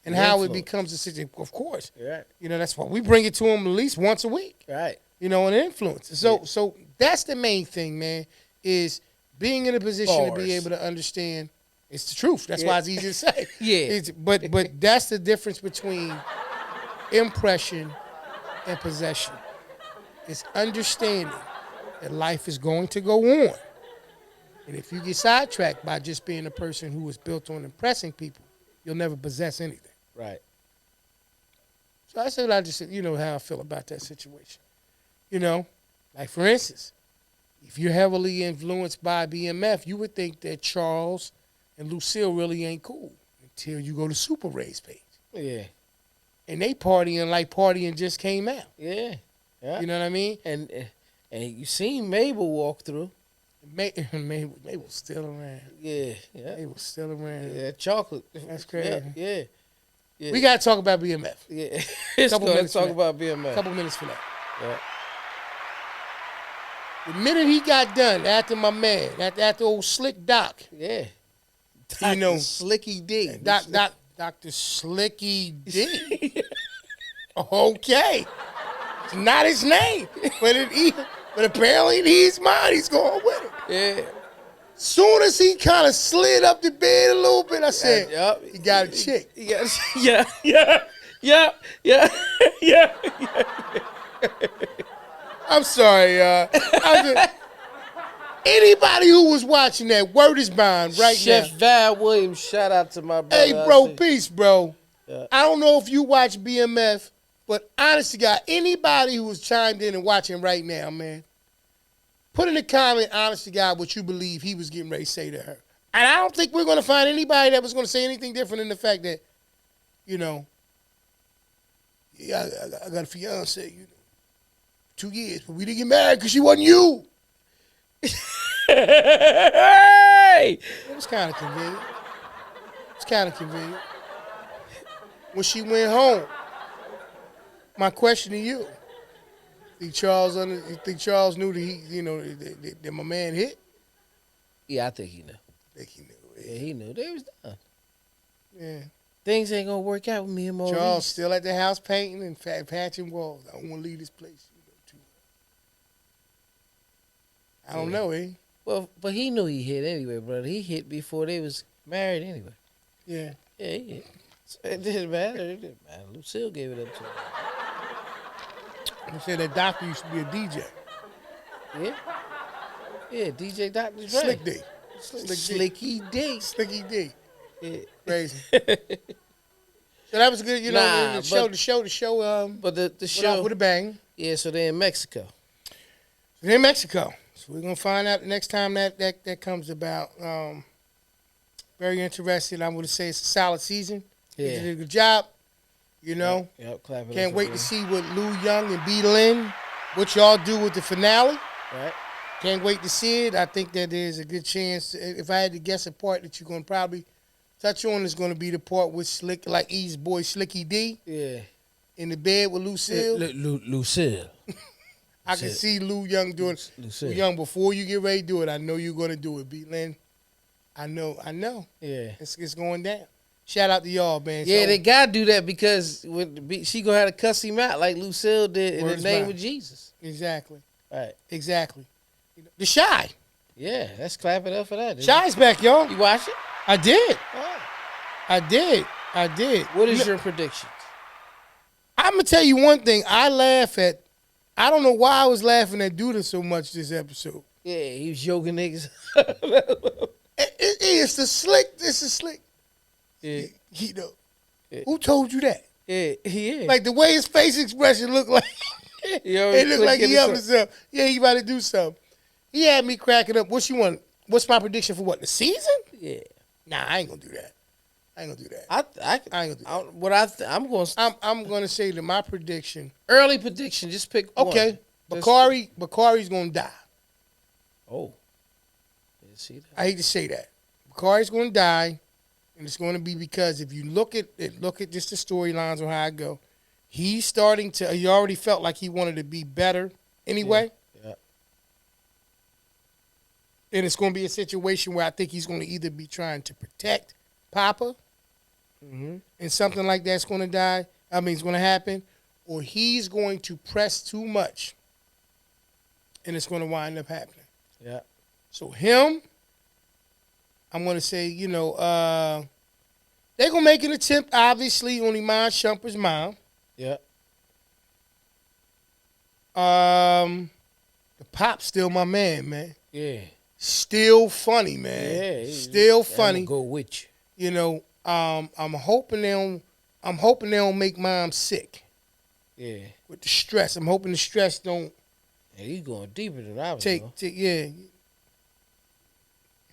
and how it becomes a situation. Of course. Right. That's why we bring it to them at least once a week. Right. An influence. So that's the main thing, man, is being in a position to be able to understand. It's the truth. That's why it's easy to say. But that's the difference between impression and possession. It's understanding that life is going to go on. And if you get sidetracked by just being a person who was built on impressing people, you'll never possess anything. Right. So I said, how I feel about that situation. Like for instance, if you're heavily influenced by BMF, you would think that Charles and Lucille really ain't cool until you go to Super Ray's page. Yeah. And they partying like partying just came out. Yeah. You know what I mean? And you seen Mabel walk through. Mabel's still around. Yeah. Mabel's still around. Yeah, chocolate. That's crazy. Yeah. We got to talk about BMF. Yeah. Let's talk about BMF. A couple minutes for that. Yeah. The minute he got done, after my man, after old Slick Doc. Yeah. Slicky D. Dr. Slicky D. Okay. It's not his name. But apparently he's mine. He's going with it. Yeah. Soon as he kind of slid up the bed a little bit, I said, he got a chick. Yeah. I'm sorry, anybody who was watching that, word is bond right now. Chef Val Williams, shout out to my brother. Hey, bro, peace, bro. Yeah. I don't know if you watch BMF, but honest to God, anybody who was chimed in and watching right now, man, put in the comment, honest to God, what you believe he was getting ready to say to her. And I don't think we're going to find anybody that was going to say anything different than the fact that, I got a fiance, 2 years, but we didn't get married because she wasn't you. Hey! It was kind of convenient. When she went home, my question to you: you think Charles knew that that my man hit? Yeah, I think he knew. Yeah, he knew. They was done. Yeah. Things ain't gonna work out with me and Maurice. Charles still at the house painting and patching walls. I don't want to leave this place. I don't know, Well, but he knew he hit anyway, brother. He hit before they was married anyway. Yeah. Yeah, he hit. So it didn't matter. Lucille gave it up to him. They said that doctor used to be a DJ. Yeah. Yeah, DJ Dr. Dre. Slick D. Slicky D. Slicky D. Yeah. Crazy. So that was good, the show. But the show went off with a bang. Yeah, so they're in Mexico. They're in Mexico. So we're gonna find out the next time that comes about. Very interested. I'm gonna say it's a solid season. Yeah. They did a good job. You know? Yep, clap it Can't up wait for to them. see what Lou Young and B. Lynn, what y'all do with the finale. Right. Can't wait to see it. I think that there's a good chance. If I had to guess a part that you're going to probably touch on, is going to be the part with Slick, like E's boy Slicky D Yeah. in the bed with Lucille. Lucille. I can see Lou Young doing it. Lucille. Lou Young, before you get ready to do it, I know you're going to do it, B. Lynn. I know. Yeah. It's going down. Shout out to y'all, man. Yeah, So, they gotta do that because she gonna have to cuss him out like Lucille did in Words the name mouth. of Jesus. Exactly. Right. Exactly. The Shy. Yeah, let's clap it up for that. Shy's back, y'all. You watch it? I did. Oh. I did. What is your predictions? I'm going to tell you one thing. I don't know why I was laughing at Duda so much this episode. Yeah, he was yoking niggas. It's the slick. It's the slick. Yeah. You know. Yeah. Who told you that? Yeah. Like the way his face expression looked like. It looked like he up to something. Yeah, he about to do something. He had me cracking up. What you want? What's my prediction for what? The season? Yeah. Nah, I ain't gonna do that. I ain't gonna do that. I ain't gonna do that. I'm going I'm gonna say that my prediction. early prediction. Just pick Okay, one. Bakari's gonna die. Oh. Didn't see that. I hate to say that. Bakari's gonna die, and it's gonna be because if you look at just the storylines on how I go, he's starting to. He already felt like he wanted to be better anyway. Yeah. And it's going to be a situation where I think he's going to either be trying to protect Papa, and something like that's going to die. I mean, it's going to happen, or he's going to press too much, and it's going to wind up happening. Yeah. So him, I'm going to say, they're going to make an attempt, obviously, on Iman Shumper's mom. Yeah. The Pop's still my man. Yeah. Still funny, man. Yeah. Still funny. I'm gonna go with you. I'm hoping they don't make Mom sick Yeah. with the stress. I'm hoping the stress don't Yeah, you going deeper than I was take going.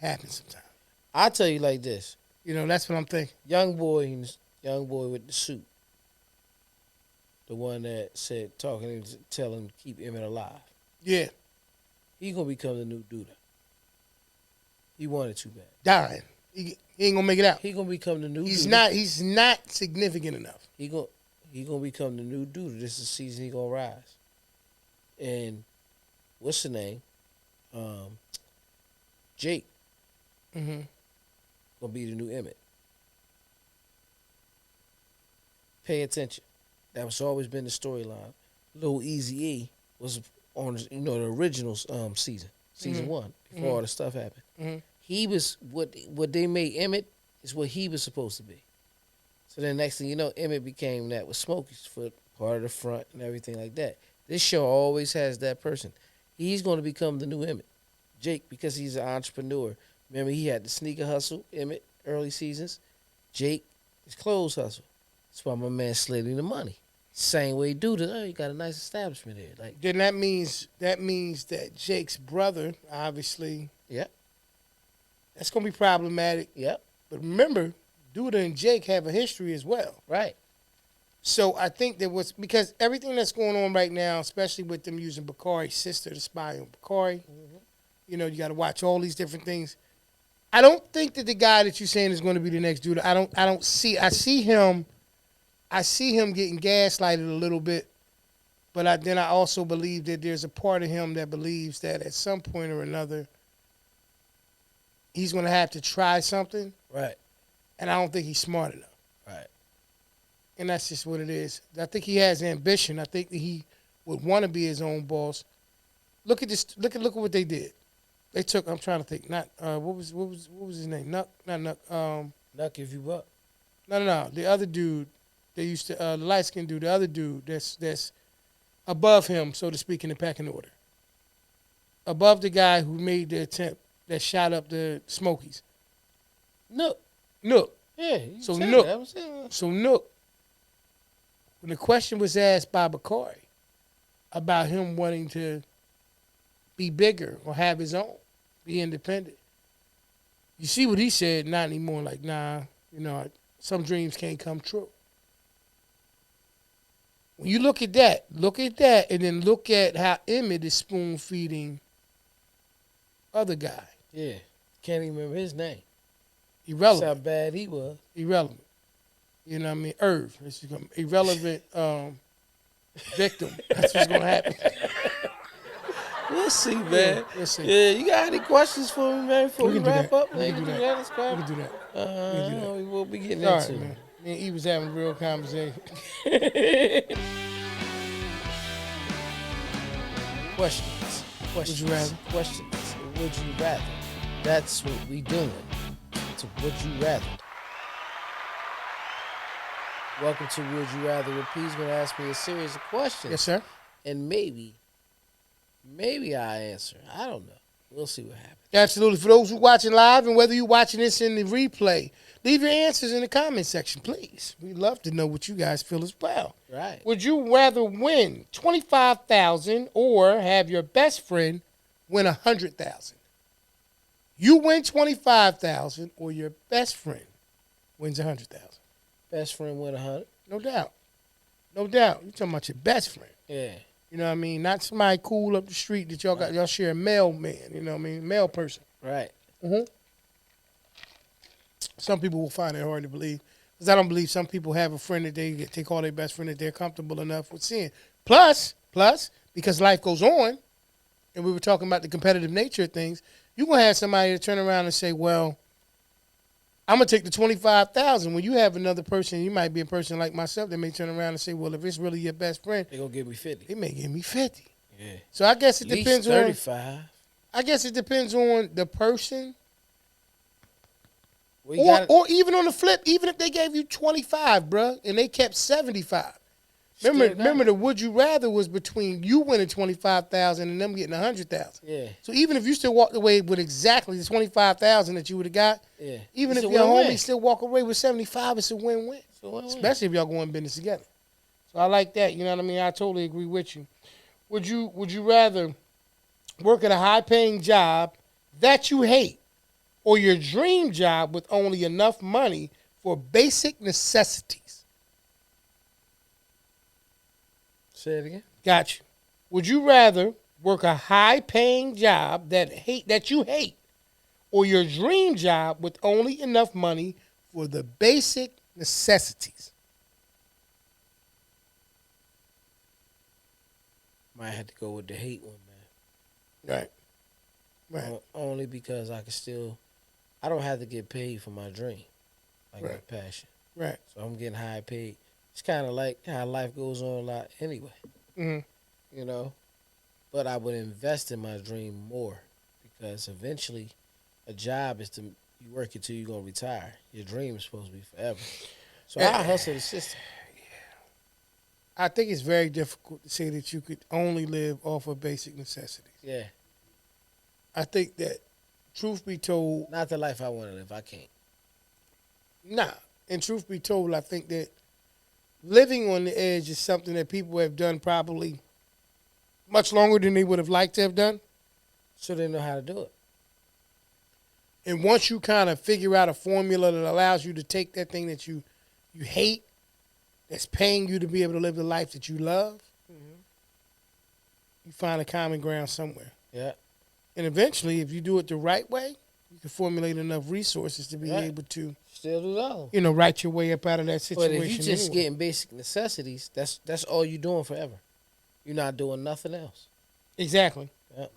happen sometimes. I'll tell you like this. That's what I'm thinking. Young boy with the suit. The one that said talking and telling him to keep Emmett alive. Yeah, He gonna become the new Duda. He wanted too bad. dying. He ain't gonna make it out. He gonna become the new He's Duda. He's not significant enough. He gonna become the new Duda. This is the season he gonna rise. And what's the name? Jake Mm-hmm. gonna be the new Emmett. Pay attention. That was always been the storyline. Little Easy-E was on the original season, season 1, before all the stuff happened. Mhm. He was what they made Emmett is what he was supposed to be. So then next thing you know, Emmett became that with Smokey's foot, part of the front and everything like that. This show always has that person. He's going to become the new Emmett. Jake, because he's an entrepreneur. Remember, he had the sneaker hustle, Emmett, early seasons. Jake, his clothes hustle. That's why my man slid him the money. Same way Duda, you got a nice establishment here. Like, Then that means that Jake's brother, obviously, yep, that's gonna be problematic. yep, But remember, Duda and Jake have a history as well. right. So I think there was, because everything that's going on right now, especially with them using Bakari's sister to spy on Bakari, you got to watch all these different things. I don't think that the guy that you're saying is going to be the next dude. I see him getting gaslighted a little bit, but I also believe that there's a part of him that believes that at some point or another he's going to have to try something, Right, and I don't think he's smart enough. right. And that's just what it is. I think he has ambition. I think that he would want to be his own boss. Look at this. Look at what they did. They took. I'm trying to think. Not what was his name? Nuck. Not Nuck. Nuck if you buck. No. The other dude. They used to the light skinned dude. The other dude that's above him, so to speak, in the pecking order. Above the guy who made the attempt that shot up the Smokies. Nook. Yeah. you So said Nook. that. I was saying- So Nook, when the question was asked by Bakari about him wanting to be bigger or have his own, be independent, you see what he said? Not anymore. Like, nah, some dreams can't come true. When you look at that, and then look at how Emmett is spoon feeding other guy. Yeah. Can't even remember his name. Irrelevant. That's how bad he was. Irrelevant. You know what I mean? Irrelevant victim. That's what's gonna happen. We'll see, man. We'll see. Yeah, you got any questions for me, man, before we can do wrap that. up? We can do that. Let's We go. can do that. We will be getting All into right, it. man. Me and E was having a real conversation. Questions. Would you rather? Questions. Would you rather? That's what we doing. To would you rather? Welcome to Would You Rather. Where P's gonna ask me a series of questions. Yes, sir. And maybe I answer. I don't know. We'll see what happens. Absolutely. For those who watching live and whether you're watching this in the replay, leave your answers in the comment section, please. We'd love to know what you guys feel as well. Right. Would you rather win $25,000 or have your best friend win $100,000? You win $25,000 or your best friend wins $100,000. Best friend win 100. No doubt. No doubt. You're talking about your best friend. Yeah. You know what I mean? Not somebody cool up the street that y'all share a mailman, you know what I mean? Mail person. Right. Mm-hmm. Some people will find it hard to believe. Because I don't believe some people have a friend that they call their best friend that they're comfortable enough with seeing. Plus, because life goes on, and we were talking about the competitive nature of things, you're going to have somebody to turn around and say, well, I'm going to take the $25,000. When you have another person, you might be a person like myself that may turn around and say, well, if it's really your best friend, They're going to give me 50. they may give me 50. Yeah. So I guess it At least depends 35. I guess it depends on the person. Well, Or even on the flip, even if they gave you 25, bruh, and they kept 75. Remember the would you rather was between you winning 25,000 and them getting 100,000. Yeah. So even if you still walked away with exactly the 25,000 that you would have got, Yeah. even It's if a your win-win. homie still walk away with 75, it's a win-win. It's a win-win. Especially if y'all go in business together. So I like that. You know what I mean? I totally agree with you. Would you rather work at a high-paying job that you hate or your dream job with only enough money for basic necessities? Say it again. Got you. Would you rather work a high-paying job that you hate or your dream job with only enough money for the basic necessities? Might have to go with the hate one, man. Right. Only because I don't have to get paid for my dream, like my Right. passion. Right. So I'm getting high paid. It's kind of like how life goes on a lot anyway, Mm-hmm. you know. But I would invest in my dream more because eventually a job is you work until you're going to retire. Your dream is supposed to be forever. So I hustle the system. I think it's very difficult to say that you could only live off of basic necessities. Yeah. I think that, truth be told, Not the life I want to live. I can't. nah. And truth be told, I think that living on the edge is something that people have done probably much longer than they would have liked to have done. So they know how to do it. And once you kind of figure out a formula that allows you to take that thing that you hate, that's paying you to be able to live the life that you love, you find a common ground somewhere. Yeah. And eventually, if you do it the right way, you can formulate enough resources to be able to, Still do those. write your way up out of that situation. But if you just anyway. getting basic necessities, that's all you're doing forever. You're not doing nothing else. Exactly. Yep.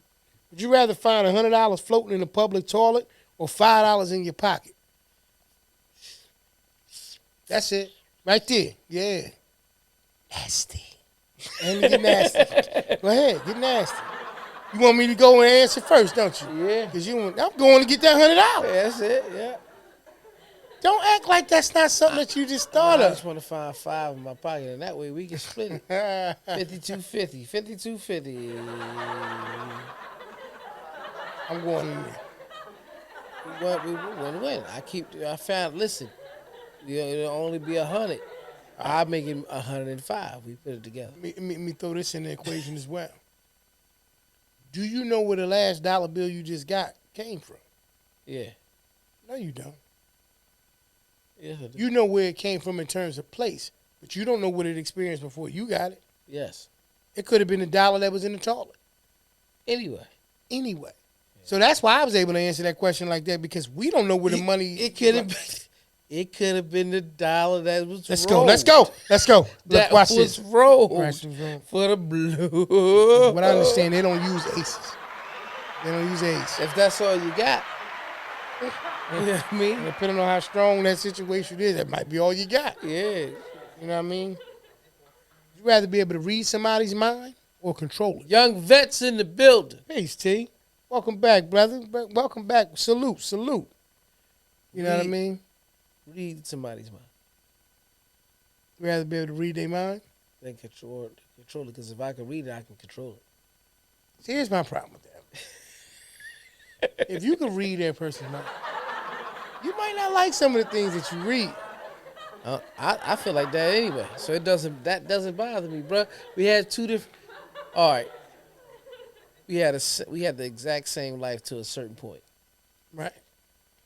Would you rather find $100 floating in a public toilet or $5 in your pocket? That's it. Right there. Yeah. Nasty. And get nasty. Go ahead. Get nasty. You want me to go and answer first, don't you? Yeah. Because I'm going to get that $100. Yeah, that's it. Yeah. Don't act like that's not something that you just thought I of. just want to find 5 in my pocket, and that way we can split it. 5250. 5250. I'm going in there. We win. Listen, it'll only be 100. I'll make it 105. We put it together. Let me throw this in the equation as well. Do you know where the last dollar bill you just got came from? Yeah. No, you don't. Yes, I do. You know where it came from in terms of place. but you don't know what it experienced before you got it. Yes. It could have been the dollar that was in the toilet. Anyway. So that's why I was able to answer that question like that, because we don't know where the money. It could have been. It could have been the dollar that was Let's rolled. go. Let's go. Let's go. That Watch was this. rolled Watch this. for the blue. What I understand, they don't use aces. They don't use aces. If that's all you got. You know what I mean? And depending on how strong that situation is, that might be all you got. Yeah. You know what I mean? You rather be able to read somebody's mind or control it? Young vets in the building. Peace, T. Welcome back, brother. Welcome back. Salute. You know what I mean? Read somebody's mind. You rather be able to read their mind? Then control it. Because if I can read it, I can control it. See, here's my problem with that. If you can read that person's mind, you might not like some of the things that you read. I feel like that anyway. So that doesn't bother me, bro. We had two different. All right. We had the exact same life to a certain point. Right.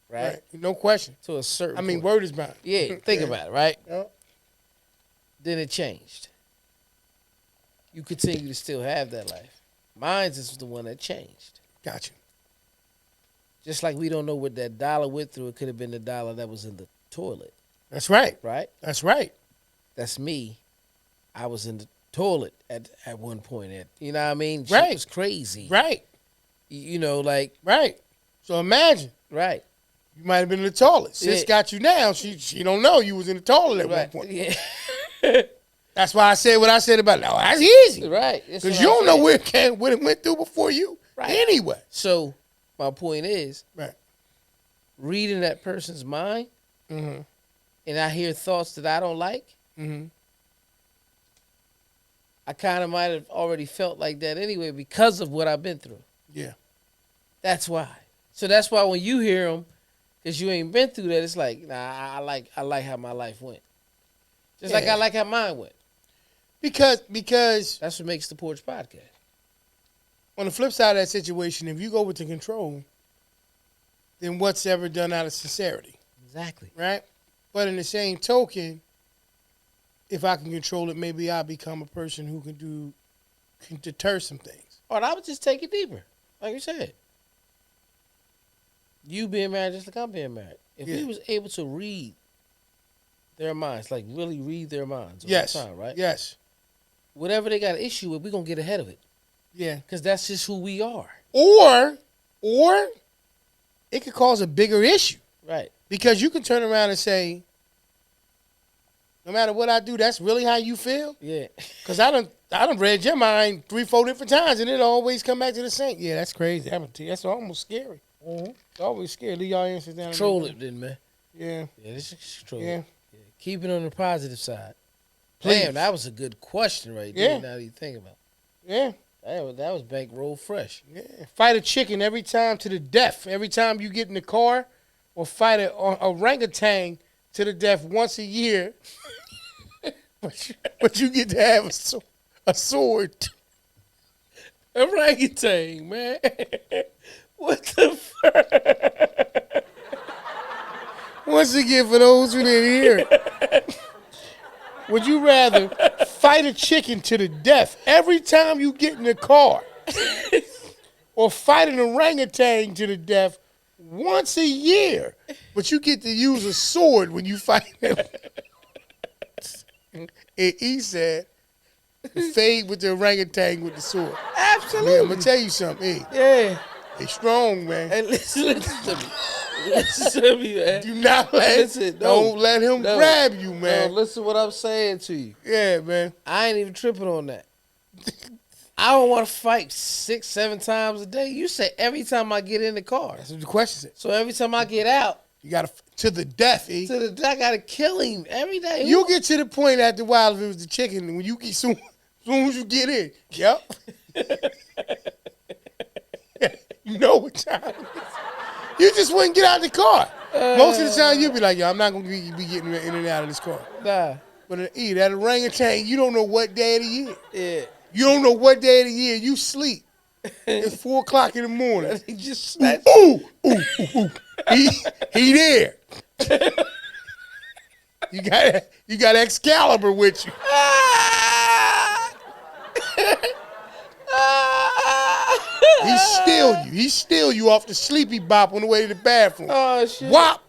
Right. No question. To a certain. point. Word is bond. Yeah. Think about it. Right. Yep. Then it changed. You continue to still have that life. Mine's is the one that changed. Gotcha. Just like we don't know what that dollar went through. It could have been the dollar that was in the toilet. That's right. Right? That's right. That's me. I was in the toilet at one point. You know what I mean? Right. Shit was crazy. Right. You know, like. Right. So imagine. Right. You might have been in the toilet. Sis Yeah. got you now. She don't know you was in the toilet at one point. Yeah. That's why I said what I said about no, that's easy. Right. Because you don't know what it went through before you. Right. Anyway. So my point is, Right. reading that person's mind, Mm-hmm. and I hear thoughts that I don't like, Mm-hmm. I kind of might have already felt like that anyway because of what I've been through. Yeah. That's why. So that's why when you hear them, because you ain't been through that, it's like, nah, I like how my life went. Just like I like how mine went. Because That's what makes the Porch podcast. on the flip side of that situation, if you go with the control, then what's ever done out of sincerity, Exactly. right? But in the same token, if I can control it, maybe I'll become a person who can deter some things. Or I would just take it deeper, like you said. You being married just like I'm being married. If we was able to read their minds, like really read their minds all the time, right? Yes. Whatever they got an issue with, we're going to get ahead of it. Yeah. Because that's just who we are. Or it could cause a bigger issue. Right. Because you can turn around and say, no matter what I do, that's really how you feel? Yeah. Because I done read your mind 3-4 different times, and it always come back to the same. Yeah, that's crazy. That's almost scary. Mm-hmm. It's always scary. Leave y'all answers down. Control it then, man. Yeah. Yeah, this is control. Yeah. Yeah. Keep it on the positive side. Please. Damn, that was a good question right there. Yeah. Now that you think about it. Yeah. That was bankroll fresh. Yeah. Fight a chicken every time to the death. Every time you get in the car, or fight a orangutan to the death once a year. but you get to have a sword. Orangutan, man. What the fuck? Once again, for those who didn't hear it, would you rather fight a chicken to the death every time you get in the car, or fight an orangutan to the death once a year, but you get to use a sword when you fight them? And he said, fade with the orangutan with the sword. Absolutely. Man, I'm going to tell you something. Hey, Yeah. they strong, man. Hey, listen to me. Listen to me, man. Do not don't let him grab you, man. No, listen to what I'm saying to you. Yeah, man. I ain't even tripping on that. I don't want to fight 6-7 times a day. You say every time I get in the car. That's what the question is. So every time I get out, You got to the death, E. I gotta kill him every day. You get to the point after a while if it was the chicken, when you get soon as you get in, yep. You know what time it is. You just wouldn't get out of the car. Most of the time you'll be like, yo, I'm not gonna be getting in and out of this car. Nah. But E, that orangutan, you don't know what day of the year. Yeah. You don't know what day of the year you sleep. It's 4 o'clock in the morning. He just snatched. Ooh. He there. You got Excalibur with you. He steal you off the sleepy bop on the way to the bathroom. Oh shit. Wop.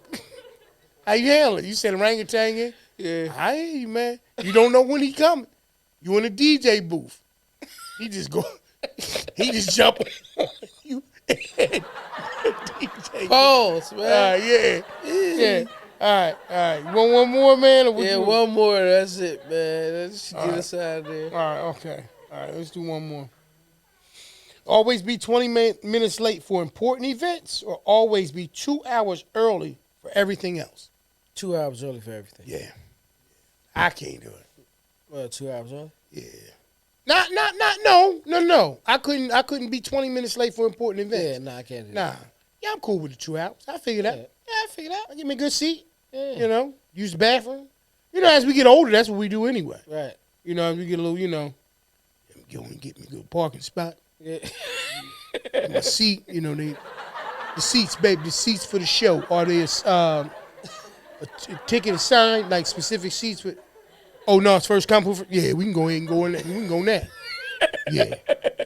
How you handle it? You said orangutan in? Yeah. I hear you, man. You don't know when he coming. You in the DJ booth. He just jump on you. DJ. Pause, man. Yeah. All right. You want one more, man? Or Yeah, one more. That's it, man. Let's get us out of there. All right, okay. All right, let's do one more. Always be 20 minutes late for important events, or always be 2 hours early for everything else? 2 hours early for everything. Yeah. I can't do it. Well, 2 hours early? Yeah. No. I couldn't be 20 minutes late for important events. Yeah, I can't do Nah. that. Yeah, I'm cool with the 2 hours. I figured out. Yeah. I figured out. I give me a good seat. Yeah. You know, use the bathroom. You know, as we get older, that's what we do anyway. Right. You know, as we get a little, let me go and get me a good parking spot. Yeah. My seat, the seats, baby, the seats for the show. Are they a ticket assigned, like specific seats for? Oh no, it's first come. Yeah, we can go ahead and go in there. We can go in there. Yeah,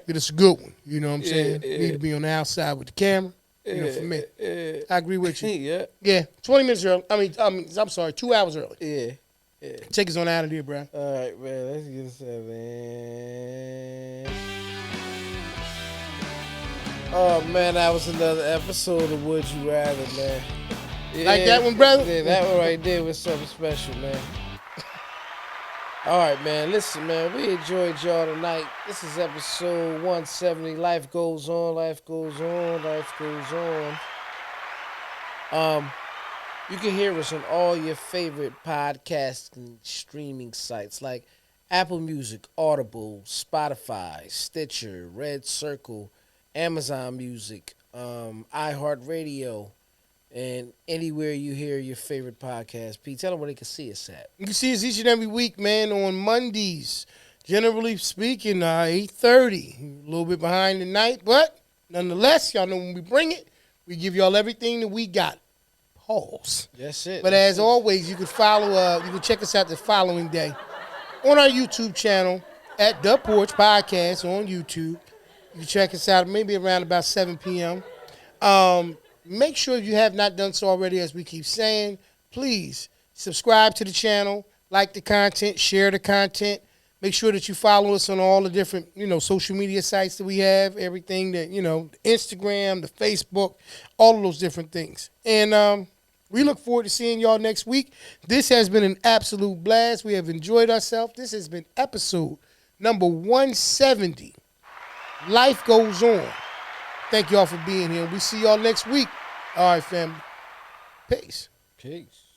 get us a good one. You know what I'm saying? Yeah. Need to be on the outside with the camera. For me. Yeah. I agree with you. Yeah. Yeah, 20 minutes early. I'm sorry, 2 hours early. Yeah. Take us on out of here, bro. All right, man. Let's get us out, man. Oh, man, that was another episode of Would You Rather, man. Yeah, Like that one, brother? Yeah, that one right there was something special, man. All right, man. Listen, man, we enjoyed y'all tonight. This is episode 170. Life goes on, life goes on, life goes on. You can hear us on all your favorite podcasting streaming sites like Apple Music, Audible, Spotify, Stitcher, Red Circle, Amazon Music, iHeartRadio, and anywhere you hear your favorite podcast. Pete, tell them where they can see us at. You can see us each and every week, man, on Mondays. Generally speaking, 8:30. A little bit behind the night, but nonetheless, y'all know when we bring it, we give y'all everything that we got. Pause. That's it. But as always, you can you can check us out the following day on our YouTube channel at The Porch Podcast on YouTube. You can check us out maybe around about 7 p.m. Make sure if you have not done so already, as we keep saying, please subscribe to the channel, like the content, share the content. Make sure that you follow us on all the different, social media sites that we have, everything that, the Instagram, the Facebook, all of those different things. And we look forward to seeing y'all next week. This has been an absolute blast. We have enjoyed ourselves. This has been episode number 170. Life goes on. Thank y'all for being here. We see y'all next week. All right, family. Peace. Peace.